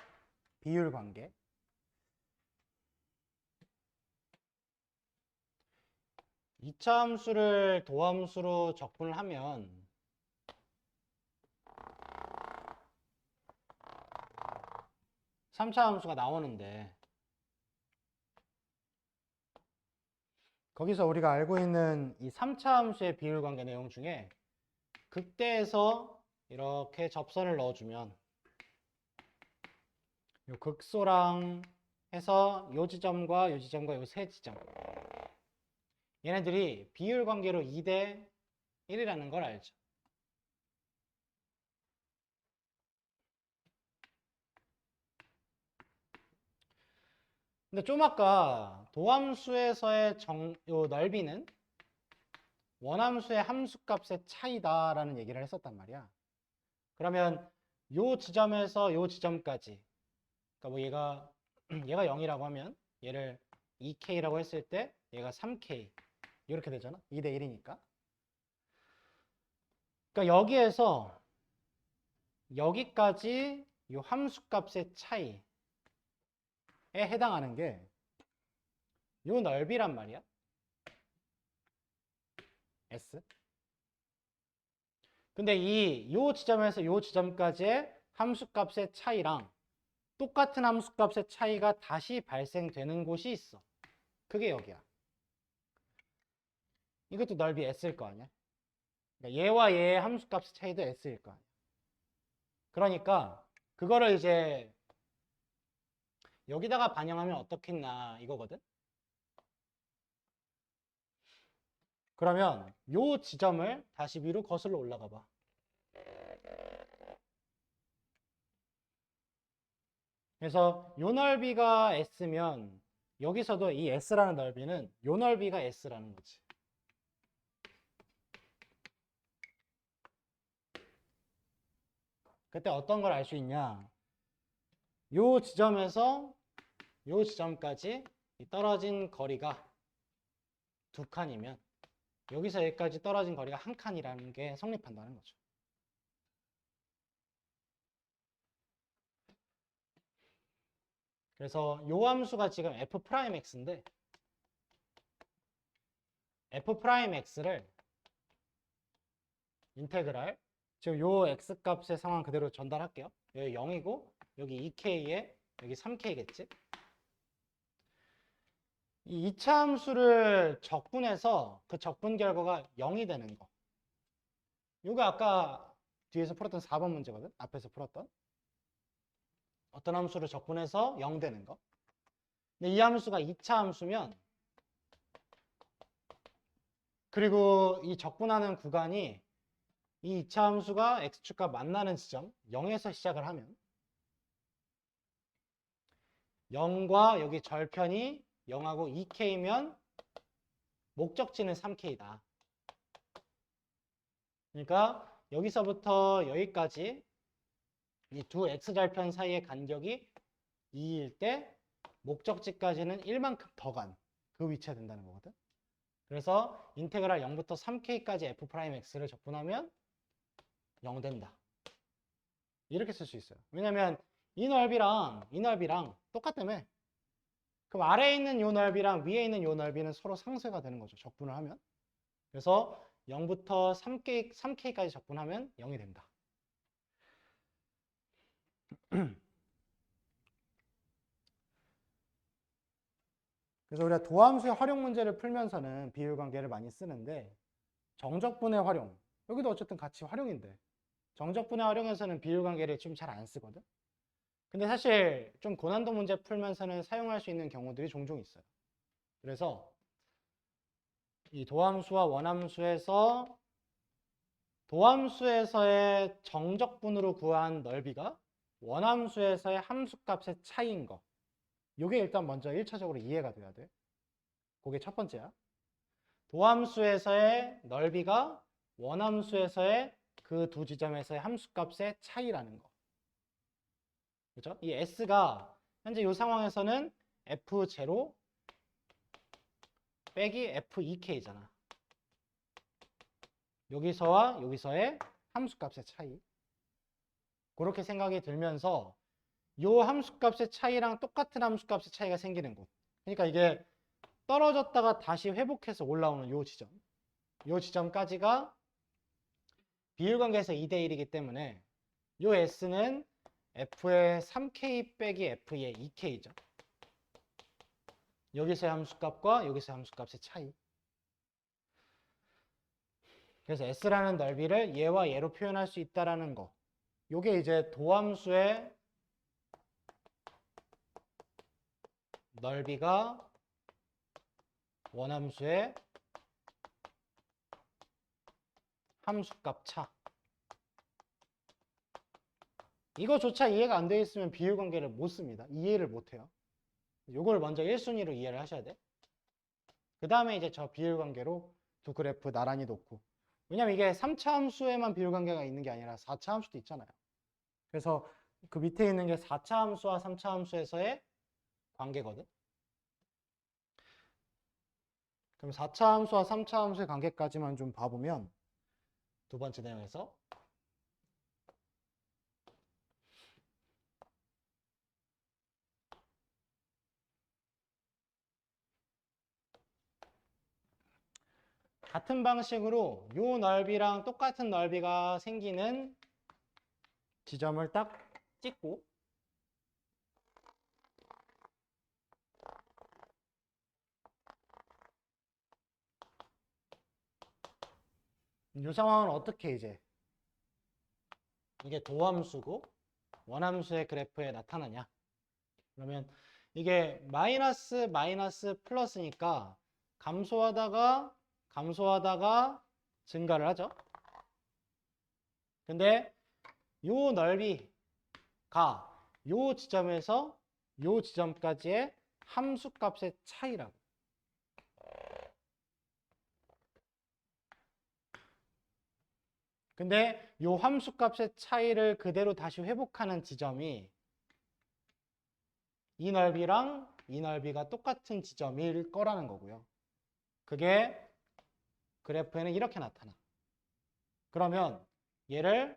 비율 관계. 2차 함수를 도함수로 적분을 하면 3차 함수가 나오는데 거기서 우리가 알고 있는 이 3차 함수의 비율 관계 내용 중에 극대에서 이렇게 접선을 넣어주면 요 극소랑 해서 요 지점과 요 지점과 요 세 지점 얘네들이 비율 관계로 2대 1이라는 걸 알죠. 근데 좀 아까 도함수에서의 요 넓이는 원함수의 함수값의 차이다라는 얘기를 했었단 말이야. 그러면 요 지점에서 요 지점까지, 그러니까 뭐 얘가 0이라고 하면 얘를 2K라고 했을 때 얘가 3K 이렇게 되잖아. 2대 1이니까. 그러니까 여기에서 여기까지 요 함수값의 차이에 해당하는 게 요 넓이란 말이야. S. 근데 요 지점에서 요 지점까지의 함수값의 차이랑 똑같은 함수값의 차이가 다시 발생되는 곳이 있어. 그게 여기야. 이것도 넓이 S일 거 아니야. 그러니까 얘와 얘의 함수값의 차이도 S일 거 아니야. 그러니까 그거를 이제 여기다가 반영하면 어떻겠나 이거거든. 그러면 요 지점을 다시 위로 거슬러 올라가 봐. 그래서 요 넓이가 S면 여기서도 이 S라는 넓이는 요 넓이가 S라는 거지. 그때 어떤 걸 알 수 있냐? 요 지점에서 요 지점까지 떨어진 거리가 2칸이면 여기서 여기까지 떨어진 거리가 1칸이라는 게 성립한다는 거죠. 그래서 요 함수가 지금 f'x인데 f'x를 인테그랄 지금 요 x값의 상황 그대로 전달할게요. 여기 0이고 여기 2k에 여기 3k겠지? 이 2차 함수를 적분해서 그 적분 결과가 0이 되는 거. 이거 아까 뒤에서 풀었던 4번 문제거든? 앞에서 풀었던. 어떤 함수를 적분해서 0 되는 거. 근데 이 함수가 2차 함수면 그리고 이 적분하는 구간이 이 2차 함수가 x축과 만나는 지점 0에서 시작을 하면 0과 여기 절편이 0하고 2k면 목적지는 3k다. 그러니까 여기서부터 여기까지 이 두 x절편 사이의 간격이 2일 때 목적지까지는 1만큼 더 간 그 위치가 된다는 거거든. 그래서 인테그랄 0부터 3k까지 f'x를 적분하면 0 된다. 이렇게 쓸 수 있어요. 왜냐면 이 넓이랑 똑같다며. 그럼 아래에 있는 요 넓이랑 위에 있는 요 넓이는 서로 상쇄가 되는 거죠. 적분을 하면. 그래서 0부터 3k까지 적분하면 0이 된다. 그래서 우리가 도함수의 활용 문제를 풀면서는 비율 관계를 많이 쓰는데 정적분의 활용, 여기도 어쨌든 같이 활용인데 정적분의 활용에서는 비율 관계를 좀 잘 안 쓰거든. 근데 사실 좀 고난도 문제 풀면서는 사용할 수 있는 경우들이 종종 있어요. 그래서 이 도함수와 원함수에서 도함수에서의 정적분으로 구한 넓이가 원함수에서의 함수값의 차이인 거. 이게 일단 먼저 1차적으로 이해가 돼야 돼. 그게 첫 번째야. 도함수에서의 넓이가 원함수에서의 그 두 지점에서의 함수값의 차이라는 거. 그렇죠? 이 S가 현재 이 상황에서는 F0 빼기 F2K잖아. 여기서와 여기서의 함수값의 차이. 그렇게 생각이 들면서 이 함수값의 차이랑 똑같은 함수값의 차이가 생기는 곳. 그러니까 이게 떨어졌다가 다시 회복해서 올라오는 요 지점. 요 지점까지가 비율관계에서 2대 1이기 때문에 요 S는 F의 3K 빼기 F의 2K죠. 여기서의 함수값과 여기서의 함수값의 차이. 그래서 S라는 넓이를 얘와 얘로 표현할 수 있다라는 거. 요게 이제 도함수의 넓이가 원함수의 함수값 차. 이거조차 이해가 안 돼 있으면 비율관계를 못 씁니다. 이해를 못 해요. 요걸 먼저 1순위로 이해를 하셔야 돼. 그 다음에 이제 저 비율관계로 두 그래프 나란히 놓고. 왜냐면 이게 3차 함수에만 비율관계가 있는 게 아니라 4차 함수도 있잖아요. 그래서 그 밑에 있는 게 4차 함수와 3차 함수에서의 관계거든. 그럼 4차 함수와 3차 함수의 관계까지만 좀 봐보면 두 번째 내용에서 같은 방식으로 요 넓이랑 똑같은 넓이가 생기는 지점을 딱 찍고 이 상황은 어떻게 이제 이게 도함수고 원함수의 그래프에 나타나냐. 그러면 이게 마이너스 마이너스 플러스니까 감소하다가 증가를 하죠. 근데 요 넓이가 요 지점에서 요 지점까지의 함수값의 차이라고. 근데 요 함수값의 차이를 그대로 다시 회복하는 지점이 이 넓이랑 이 넓이가 똑같은 지점일 거라는 거고요. 그게 그래프에는 이렇게 나타나. 그러면 얘를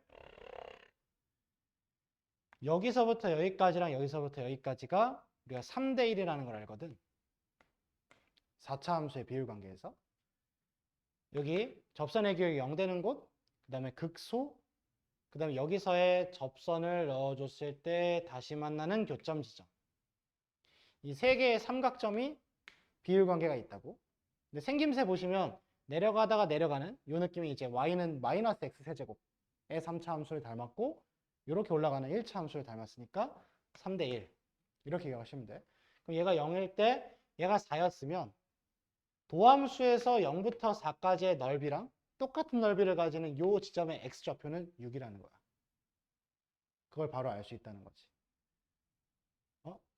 여기서부터 여기까지랑 여기서부터 여기까지가 우리가 3대 1이라는 걸 알거든. 4차 함수의 비율관계에서. 여기 접선의 기울기 0 되는 곳, 그 다음에 극소, 그 다음에 여기서의 접선을 넣어줬을 때 다시 만나는 교점 지점. 이 세 개의 삼각점이 비율관계가 있다고. 근데 생김새 보시면 내려가다가 내려가는 이 느낌이 이제 y는 마이너스 x세제곱의 3차 함수를 닮았고 이렇게 올라가는 1차 함수를 닮았으니까 3대 1 이렇게 기억하시면 돼. 그럼 얘가 0일 때 얘가 4였으면 도함수에서 0부터 4까지의 넓이랑 똑같은 넓이를 가지는 이 지점의 x좌표는 6이라는 거야. 그걸 바로 알 수 있다는 거지.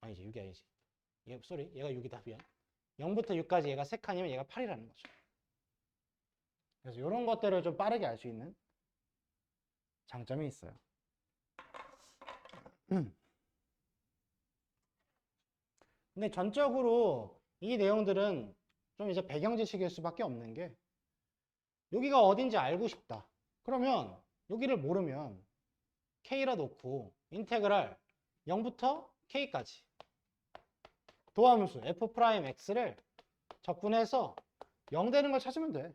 아니지 6이 아니지. 얘가 6이다 미안. 0부터 6까지 얘가 3칸이면 얘가 8이라는 거죠. 그래서 이런 것들을 좀 빠르게 알 수 있는 장점이 있어요. 근데 전적으로 이 내용들은 좀 이제 배경 지식일 수밖에 없는 게 여기가 어딘지 알고 싶다. 그러면 여기를 모르면 k라 놓고 인테그랄 0부터 k까지 도함수 f'x를 적분해서 0 되는 걸 찾으면 돼.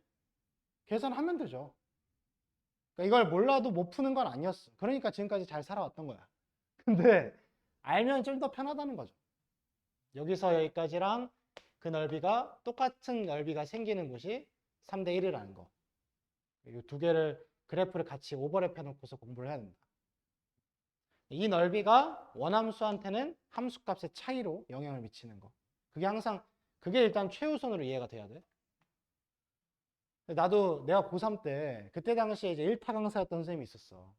계산하면 되죠. 그러니까 이걸 몰라도 못 푸는 건 아니었어. 그러니까 지금까지 잘 살아왔던 거야. 근데 알면 좀 더 편하다는 거죠. 여기서 여기까지랑 그 넓이가 똑같은 넓이가 생기는 곳이 3대 1이라는 거. 이 두 개를 그래프를 같이 오버랩 해놓고서 공부를 해야 된다. 이 넓이가 원함수한테는 함수값의 차이로 영향을 미치는 거. 그게 일단 최우선으로 이해가 돼야 돼. 나도 내가 고3 때 그때 당시에 이제 1타 강사였던 선생님이 있었어.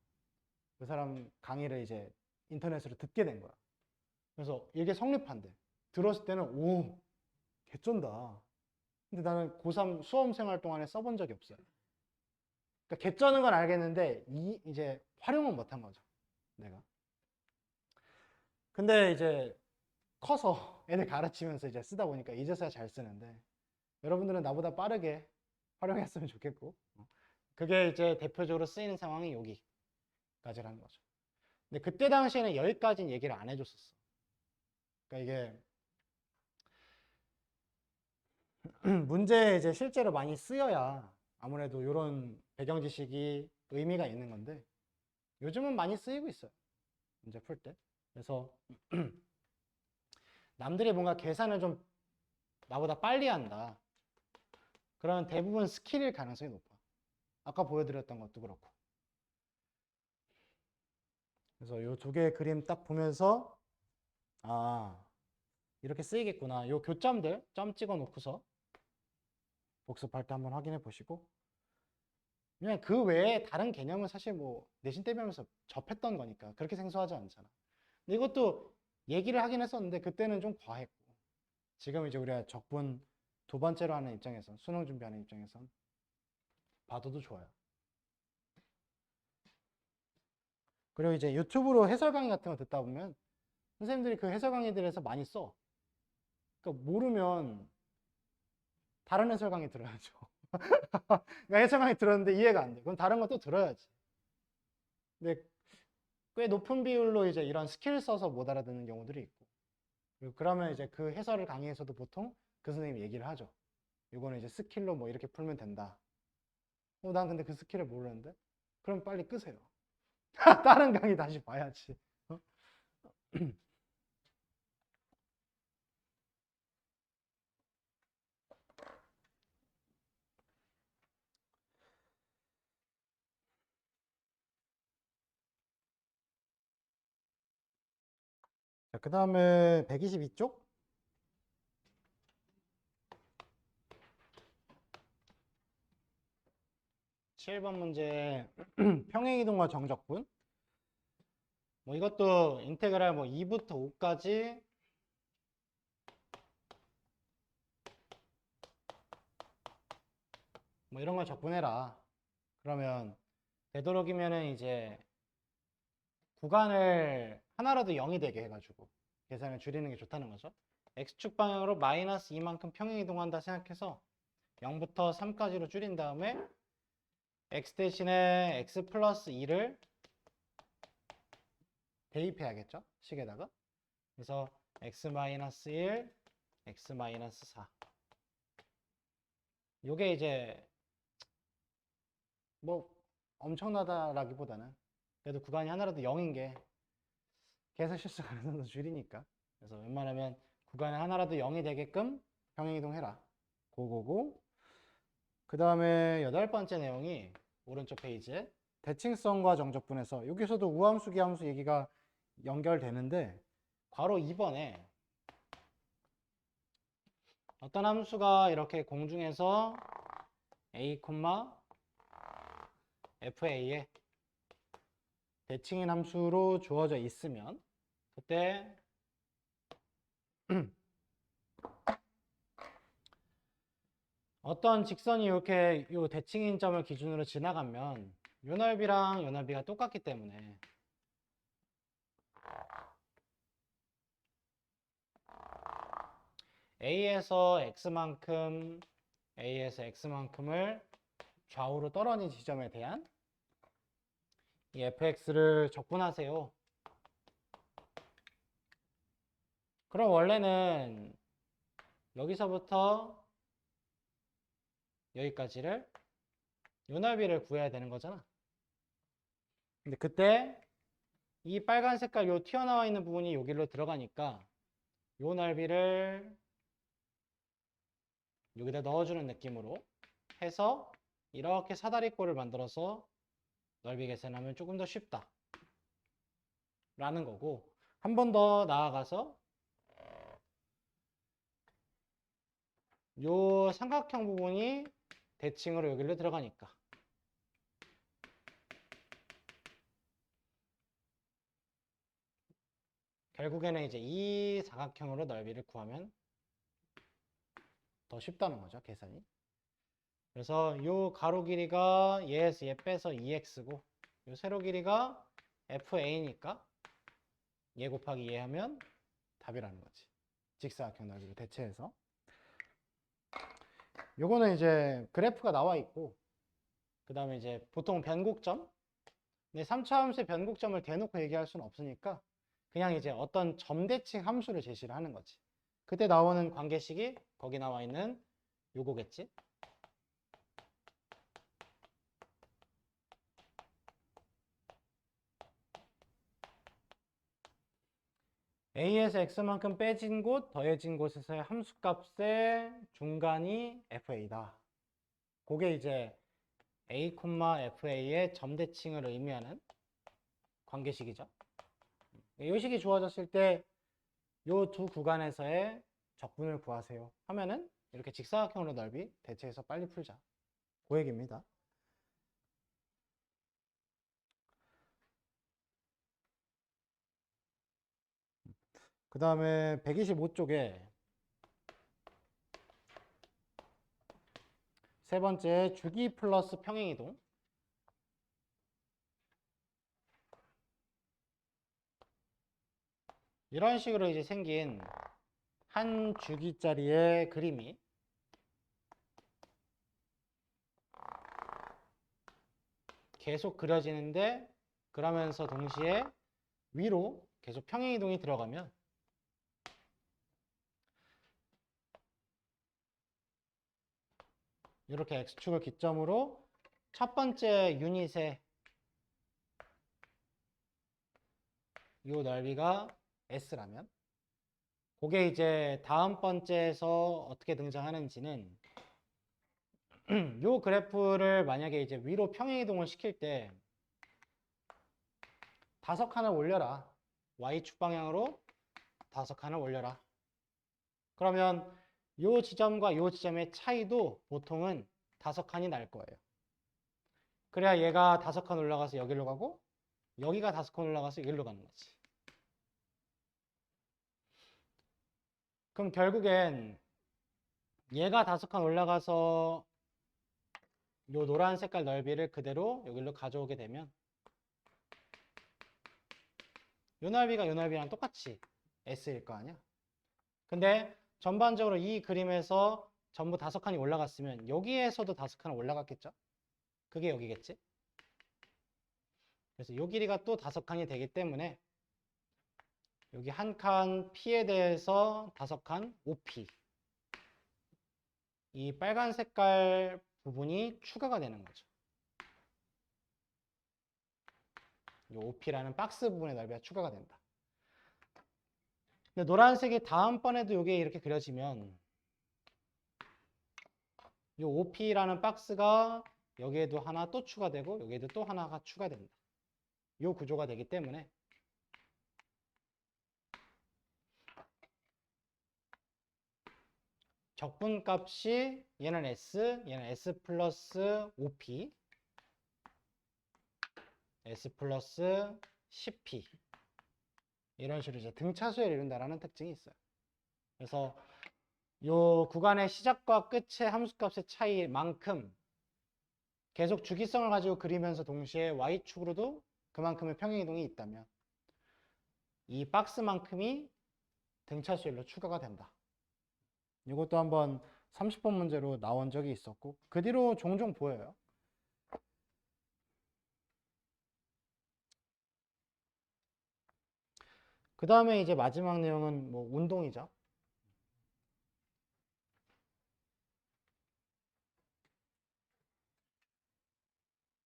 그 사람 강의를 이제 인터넷으로 듣게 된 거야. 그래서 이게 성립한대. 들었을 때는 오, 개쩐다. 근데 나는 고3 수험 생활 동안에 써본 적이 없어요. 그러니까 개쩌는 건 알겠는데 이제 활용은 못한 거죠. 내가. 근데 이제 커서 애들 가르치면서 이제 쓰다 보니까 이제서야 잘 쓰는데 여러분들은 나보다 빠르게 활용했으면 좋겠고 그게 이제 대표적으로 쓰이는 상황이 여기까지라는 거죠. 근데 그때 당시에는 여기까지는 얘기를 안 해줬었어. 그러니까 이게 문제에 이제 실제로 많이 쓰여야 아무래도 이런 배경 지식이 의미가 있는 건데 요즘은 많이 쓰이고 있어요. 문제 풀 때. 그래서 남들이 뭔가 계산을 좀 나보다 빨리 한다. 그러면 대부분 스킬일 가능성이 높아. 아까 보여드렸던 것도 그렇고. 그래서 이 두 개의 그림 딱 보면서 아, 이렇게 쓰이겠구나. 요 교점들 점 찍어 놓고서 복습할 때 한번 확인해 보시고 그냥 그 외에 다른 개념은 사실 뭐 내신 대비하면서 접했던 거니까 그렇게 생소하지 않잖아. 근데 이것도 얘기를 하긴 했었는데 그때는 좀 과했고 지금 이제 우리가 적분 두 번째로 하는 입장에선 수능 준비하는 입장에선 봐도 좋아요. 그리고 이제 유튜브로 해설 강의 같은 거 듣다 보면 선생님들이 그 해설 강의들에서 많이 써. 그러니까 모르면 다른 해설 강의 들어야죠. 그러니까 해설 강의 들었는데 이해가 안 돼. 그럼 다른 것도 들어야지. 근데 꽤 높은 비율로 이제 이런 스킬 써서 못 알아듣는 경우들이 있고. 그리고 그러면 이제 그 해설을 강의에서도 보통 그 선생님이 얘기를 하죠. 이거는 이제 스킬로 뭐 이렇게 풀면 된다. 난 근데 그 스킬을 모르는데? 그럼 빨리 끄세요. 다른 강의 다시 봐야지. 어? 자, 그 다음에 122쪽. 7번 문제 평행이동과 정적분. 뭐 이것도 인테그랄 뭐 2부터 5까지 뭐 이런 걸 적분해라. 그러면 되도록이면은 이제 구간을 하나라도 0이 되게 해가지고 계산을 줄이는 게 좋다는 거죠. x축 방향으로 마이너스 2만큼 평행이동한다 생각해서 0부터 3까지로 줄인 다음에 x 대신에 x 플러스 2를 대입해야겠죠? 식에다가. 그래서 x 마이너스 1, x 마이너스 4. 요게 이제 뭐 엄청나다라기보다는 그래도 구간이 하나라도 0인 게 계산 실수 가능성도 줄이니까. 그래서 웬만하면 구간에 하나라도 0이 되게끔 평행이동해라. 고고고. 그 다음에 8번째 내용이 오른쪽 페이지에 대칭성과 정적분에서 여기서도 우함수, 기함수 얘기가 연결되는데 괄호 2번에 어떤 함수가 이렇게 공중에서 a, fa에 대칭인 함수로 주어져 있으면 그때 어떤 직선이 이렇게 요 대칭인 점을 기준으로 지나가면 요 넓이랑 요 넓이가 똑같기 때문에 A에서 X만큼을 좌우로 떨어진 지점에 대한 이 fx를 적분하세요. 그럼 원래는 여기서부터 여기까지를 요 넓이를 구해야 되는 거잖아. 근데 그때 이 빨간 색깔 요 튀어나와 있는 부분이 여기로 들어가니까 요 넓이를 여기다 넣어주는 느낌으로 해서 이렇게 사다리꼴을 만들어서 넓이 계산하면 조금 더 쉽다 라는 거고, 한 번 더 나아가서 요 삼각형 부분이 대칭으로 여기로 들어가니까 결국에는 이제 이 사각형으로 넓이를 구하면 더 쉽다는 거죠, 계산이. 그래서 요 가로 길이가 얘에서 얘 빼서 2x고 요 세로 길이가 fa니까 얘 곱하기 얘 하면 답이라는 거지. 직사각형 넓이로 대체해서. 요거는 이제 그래프가 나와 있고 그 다음에 이제 보통 변곡점, 근데 3차 함수의 변곡점을 대놓고 얘기할 수는 없으니까 그냥 이제 어떤 점대칭 함수를 제시를 하는 거지. 그때 나오는 관계식이 거기 나와 있는 요거겠지? a에서 x만큼 빼진 곳, 더해진 곳에서의 함수값의 중간이 fa다. 그게 이제 a, fa의 점대칭을 의미하는 관계식이죠. 이 식이 주어졌을 때 이 두 구간에서의 적분을 구하세요 하면은 이렇게 직사각형으로 넓이 대체해서 빨리 풀자. 그 얘기입니다. 그 다음에 125쪽에 세 번째 주기 플러스 평행이동. 이런 식으로 이제 생긴 한 주기짜리의 그림이 계속 그려지는데, 그러면서 동시에 위로 계속 평행이동이 들어가면 이렇게 x축을 기점으로 첫 번째 유닛의 이 넓이가 s라면, 그게 이제 다음 번째에서 어떻게 등장하는지는 이 그래프를 만약에 이제 위로 평행이동을 시킬 때 5칸을 올려라. y축 방향으로 5칸을 올려라. 그러면 이 지점과 이 지점의 차이도 보통은 5칸이 날 거예요. 그래야 얘가 5칸 올라가서 여기로 가고, 여기가 5칸 올라가서 여기로 가는 거지. 그럼 결국엔 얘가 5칸 올라가서 요 노란 색깔 넓이를 그대로 여기로 가져오게 되면 요 넓이가 요 넓이랑 똑같이 S일 거 아니야? 근데 전반적으로 이 그림에서 전부 5칸이 올라갔으면 여기에서도 5칸 올라갔겠죠? 그게 여기겠지? 그래서 요 길이가 또 5칸이 되기 때문에 여기 한 칸 P에 대해서 5칸 OP, 이 빨간 색깔 부분이 추가가 되는 거죠. 이 OP라는 박스 부분의 넓이가 추가가 된다. 근데 노란색이 다음번에도 이게 이렇게 그려지면 이 OP라는 박스가 여기에도 하나 또 추가되고 여기에도 또 하나가 추가된다. 이 구조가 되기 때문에 적분값이 얘는 S, 얘는 S 플러스 OP, S 플러스 CP, 이런 식으로 이제 등차수열을 이룬다는 특징이 있어요. 그래서 이 구간의 시작과 끝의 함수값의 차이만큼 계속 주기성을 가지고 그리면서 동시에 Y축으로도 그만큼의 평행이동이 있다면 이 박스만큼이 등차수열로 추가가 된다. 이것도 한번 30번 문제로 나온 적이 있었고 그 뒤로 종종 보여요. 그 다음에 이제 마지막 내용은 뭐 운동이죠.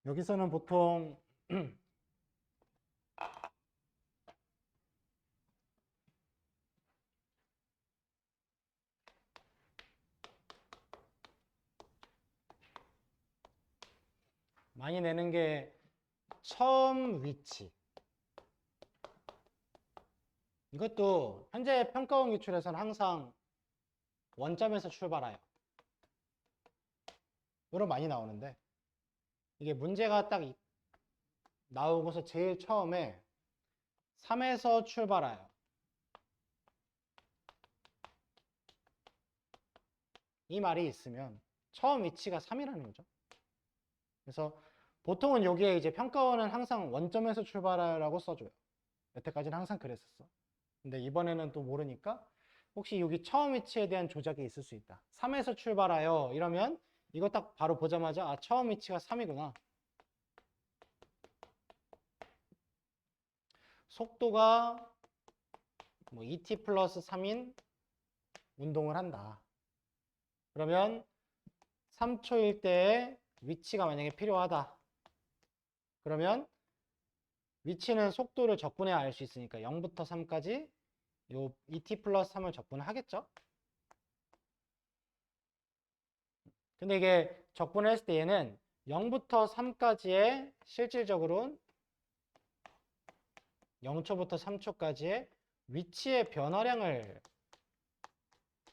여기서는 보통 많이 내는 게 처음 위치. 이것도 현재 평가원 기출에서는 항상 원점에서 출발해요. 이런 많이 나오는데 이게 문제가 딱 나오고서 제일 처음에 3에서 출발해요. 이 말이 있으면 처음 위치가 3이라는 거죠. 그래서 보통은 여기에 이제 평가원은 항상 원점에서 출발하라고 써줘요. 여태까지는 항상 그랬었어. 근데 이번에는 또 모르니까 혹시 여기 처음 위치에 대한 조작이 있을 수 있다. 3에서 출발하여 이러면 이거 딱 바로 보자마자 아, 처음 위치가 3이구나. 속도가 뭐 2t 플러스 3인 운동을 한다. 그러면 3초일 때의 위치가 만약에 필요하다. 그러면 위치는 속도를 적분해야 알 수 있으니까 0부터 3까지 요 2t 플러스 3을 적분을 하겠죠? 근데 이게 적분을 했을 때 얘는 0부터 3까지의 실질적으로 0초부터 3초까지의 위치의 변화량을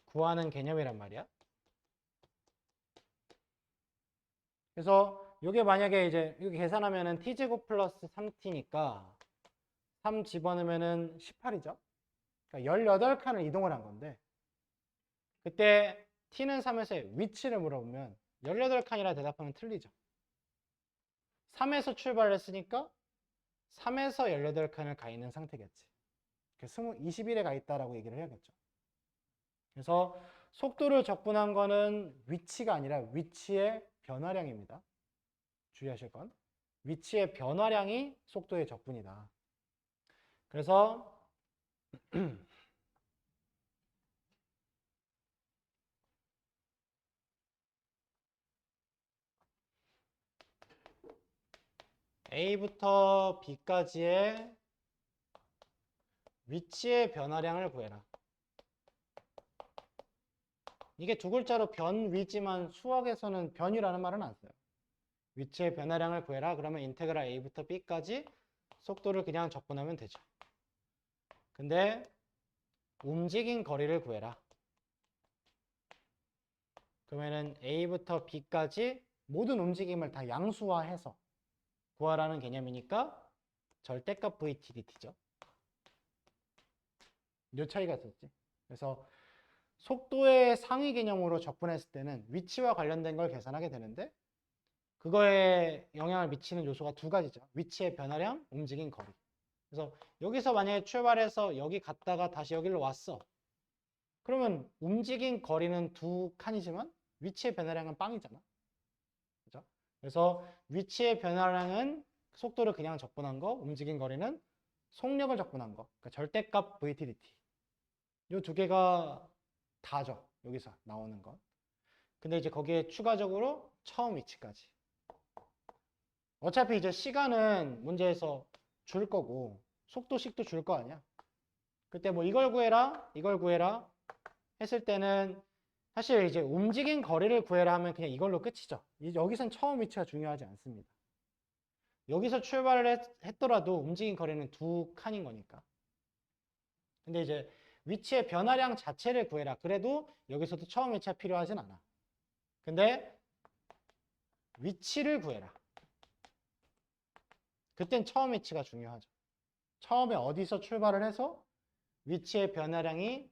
구하는 개념이란 말이야. 그래서 이게 만약에 이제 이거 계산하면은 t제곱 플러스 3t니까 3 집어넣으면은 18이죠. 그러니까 18칸을 이동을 한 건데 그때 t는 3에서의 위치를 물어보면 18칸이라 대답하면 틀리죠. 3에서 출발을 했으니까 3에서 18칸을 가 있는 상태겠지. 21에 가 있다라고 얘기를 해야겠죠. 그래서 속도를 적분한 거는 위치가 아니라 위치의 변화량입니다. 주의하실 건 위치의 변화량이 속도의 적분이다. 그래서 A부터 B까지의 위치의 변화량을 구해라. 이게 두 글자로 변위지만 수학에서는 변위라는 말은 안 써요. 위치의 변화량을 구해라. 그러면 인테그랄 A부터 B까지 속도를 그냥 적분하면 되죠. 근데 움직인 거리를 구해라. 그러면은 A부터 B까지 모든 움직임을 다 양수화해서 구하라는 개념이니까 절대값 VTDT죠. 요 차이가 있었지. 그래서 속도의 상위 개념으로 적분했을 때는 위치와 관련된 걸 계산하게 되는데 그거에 영향을 미치는 요소가 두 가지죠. 위치의 변화량, 움직인 거리. 그래서 여기서 만약에 출발해서 여기 갔다가 다시 여기로 왔어. 그러면 움직인 거리는 두 칸이지만 위치의 변화량은 빵이잖아. 그죠? 그래서 위치의 변화량은 속도를 그냥 적분한 거, 움직인 거리는 속력을 적분한 거. 그러니까 절대값 VTDT. 이 두 개가 다죠. 여기서 나오는 건. 근데 이제 거기에 추가적으로 처음 위치까지. 어차피 이제 시간은 문제에서 줄 거고 속도식도 줄 거 아니야. 그때 뭐 이걸 구해라, 이걸 구해라 했을 때는 사실 이제 움직인 거리를 구해라 하면 그냥 이걸로 끝이죠. 여기선 처음 위치가 중요하지 않습니다. 여기서 출발을 했더라도 움직인 거리는 두 칸인 거니까. 근데 이제 위치의 변화량 자체를 구해라. 그래도 여기서도 처음 위치가 필요하진 않아. 근데 위치를 구해라. 그땐 처음 위치가 중요하죠. 처음에 어디서 출발을 해서 위치의 변화량이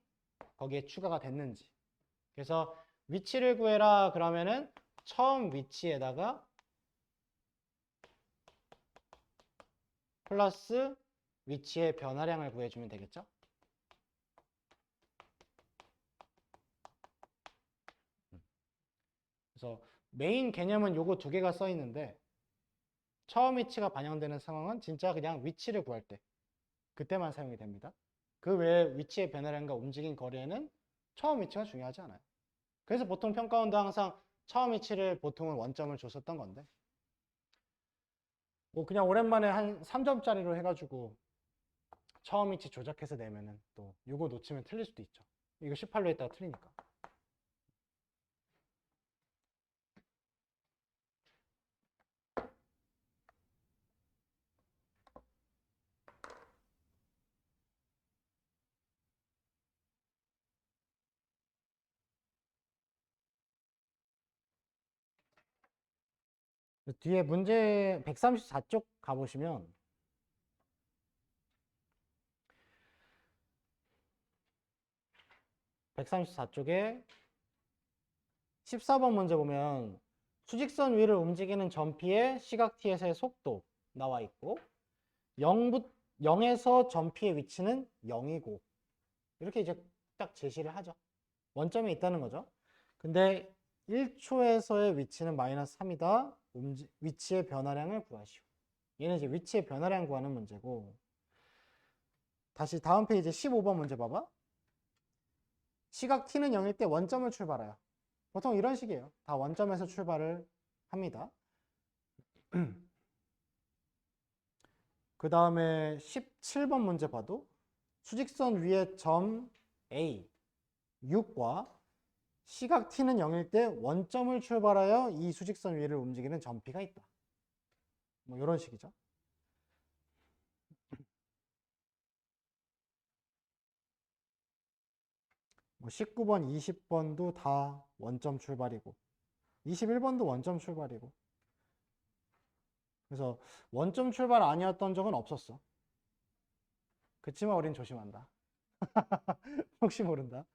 거기에 추가가 됐는지. 그래서 위치를 구해라 그러면은 처음 위치에다가 플러스 위치의 변화량을 구해주면 되겠죠. 그래서 메인 개념은 요거 두 개가 써 있는데 처음 위치가 반영되는 상황은 진짜 그냥 위치를 구할 때 그때만 사용이 됩니다. 그 외에 위치의 변화량과 움직인 거리에는 처음 위치가 중요하지 않아요. 그래서 보통 평가원도 항상 처음 위치를 보통은 원점을 줬었던 건데 뭐 그냥 오랜만에 한 3점짜리로 해가지고 처음 위치 조작해서 내면은 또 이거 놓치면 틀릴 수도 있죠. 이거 18로 했다가 틀리니까. 뒤에 문제 134쪽 가보시면 134쪽에 14번 문제 보면 수직선 위를 움직이는 점피의 시각 t에서의 속도 나와 있고 0에서 점피의 위치는 0이고 이렇게 이제 딱 제시를 하죠. 원점이 있다는 거죠. 근데 1초에서의 위치는 마이너스 3이다. 위치의 변화량을 구하시오. 얘는 이제 위치의 변화량 구하는 문제고 다시 다음 페이지 15번 문제 봐봐. 시각 t는 0일 때 원점을 출발해요. 보통 이런 식이에요. 다 원점에서 출발을 합니다. 그 다음에 17번 문제 봐도 수직선 위에 점 A, 6과 시각 t는 0일 때 원점을 출발하여 이 수직선 위를 움직이는 점 P가 있다. 뭐 이런 식이죠. 뭐 19번, 20번도 다 원점 출발이고 21번도 원점 출발이고 그래서 원점 출발 아니었던 적은 없었어. 그치만 우린 조심한다. 혹시 모른다.